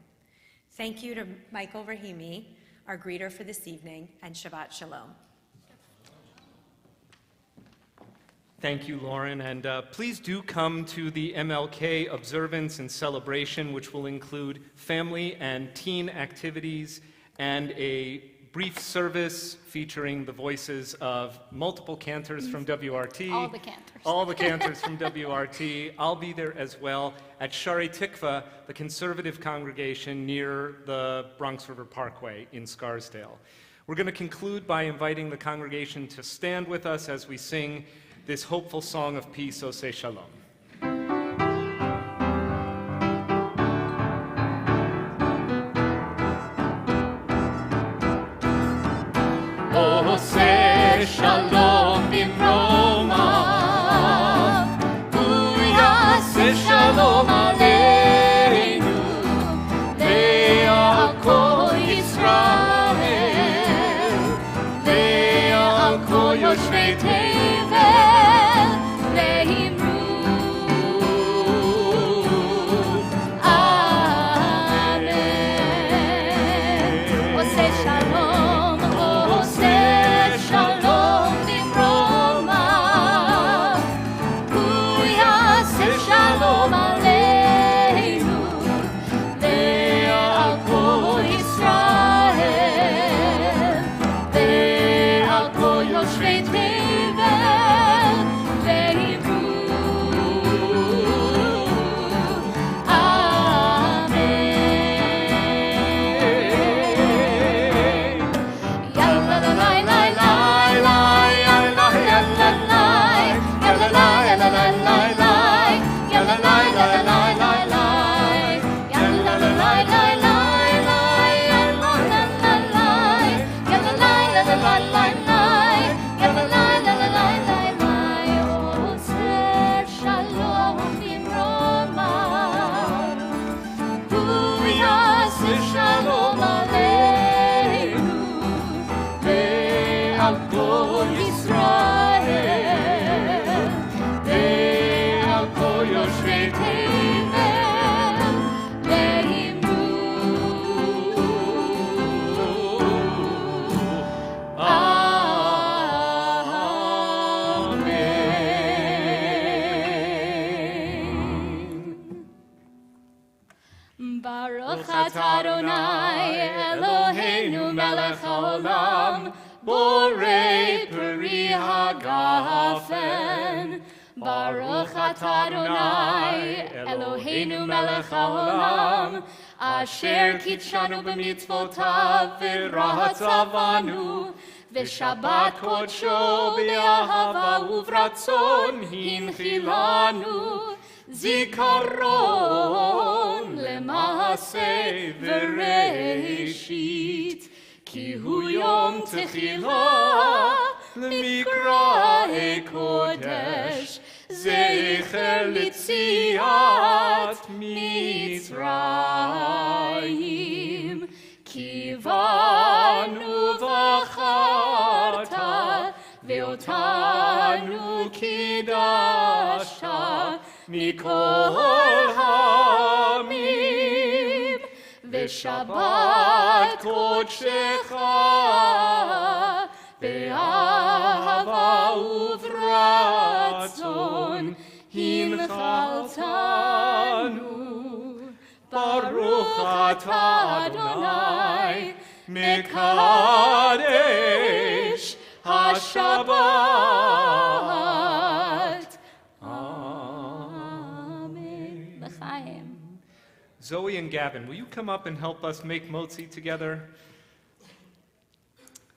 Thank you to Michael Rahimi, our greeter for this evening, and Shabbat Shalom. Thank you, Lauren, and please do come to the MLK observance and celebration, which will include family and teen activities and a brief service featuring the voices of multiple cantors from WRT. All the cantors. All the cantors from WRT. I'll be there as well at Sharei Tikva, the conservative congregation near the Bronx River Parkway in Scarsdale. We're going to conclude by inviting the congregation to stand with us as we sing this hopeful song of peace, Oseh Shalom. Oseh shalom b'mromav, hu ya'aseh shalom aleinu, ve'al kol Yisrael, ve'al kol yoshvei tevel, ve'imru Baruch atah Adonai Eloheinu melech haolam, borei peri hagafen. Baruch atah Adonai Eloheinu melech haolam, asher kitshanu b'mitzvotav v'ratzavanu, v'shabbat kodsho be'ahava uvratzon hinchilanu. Zikaron lema'aseh v'reishit, ki hu yom techila l'mikra'e kodesh, zecher litziat Mitzrayim. Kivanu v'acharta ve'otanu kidashta mikol ha'amim, v'shabbat kodshecha be'ahava uvratzon hinchaltanu. Baruch atah Adonai mekadesh haShabbat. Amen. L'chaim. Zoe and Gavin, will you come up and help us make motzi together?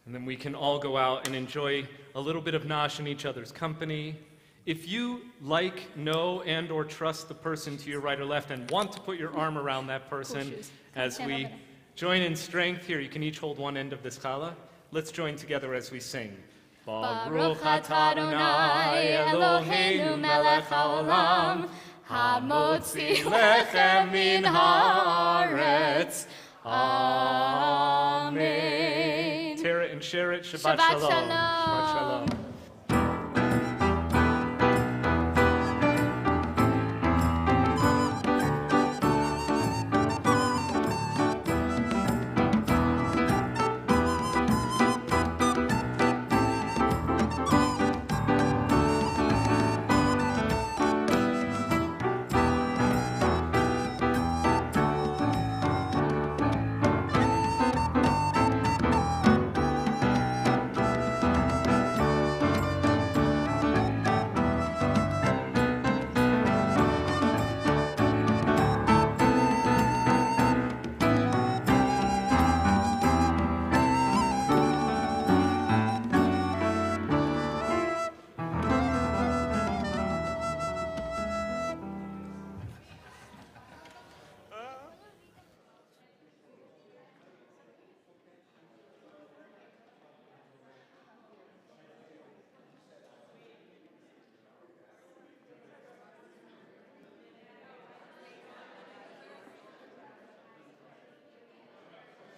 And then we can all go out and enjoy a little bit of nosh in each other's company. If you like, know, and or trust the person to your right or left and want to put your arm around that person as we join in strength here, you can each hold one end of this challah. Let's join together as we sing. Baruch atah Adonai Eloheinu melech haolam, hamotzi lechem min haaretz. Amen. Tear it and share it. Shabbat Shabbat shalom. shalom. Shabbat shalom.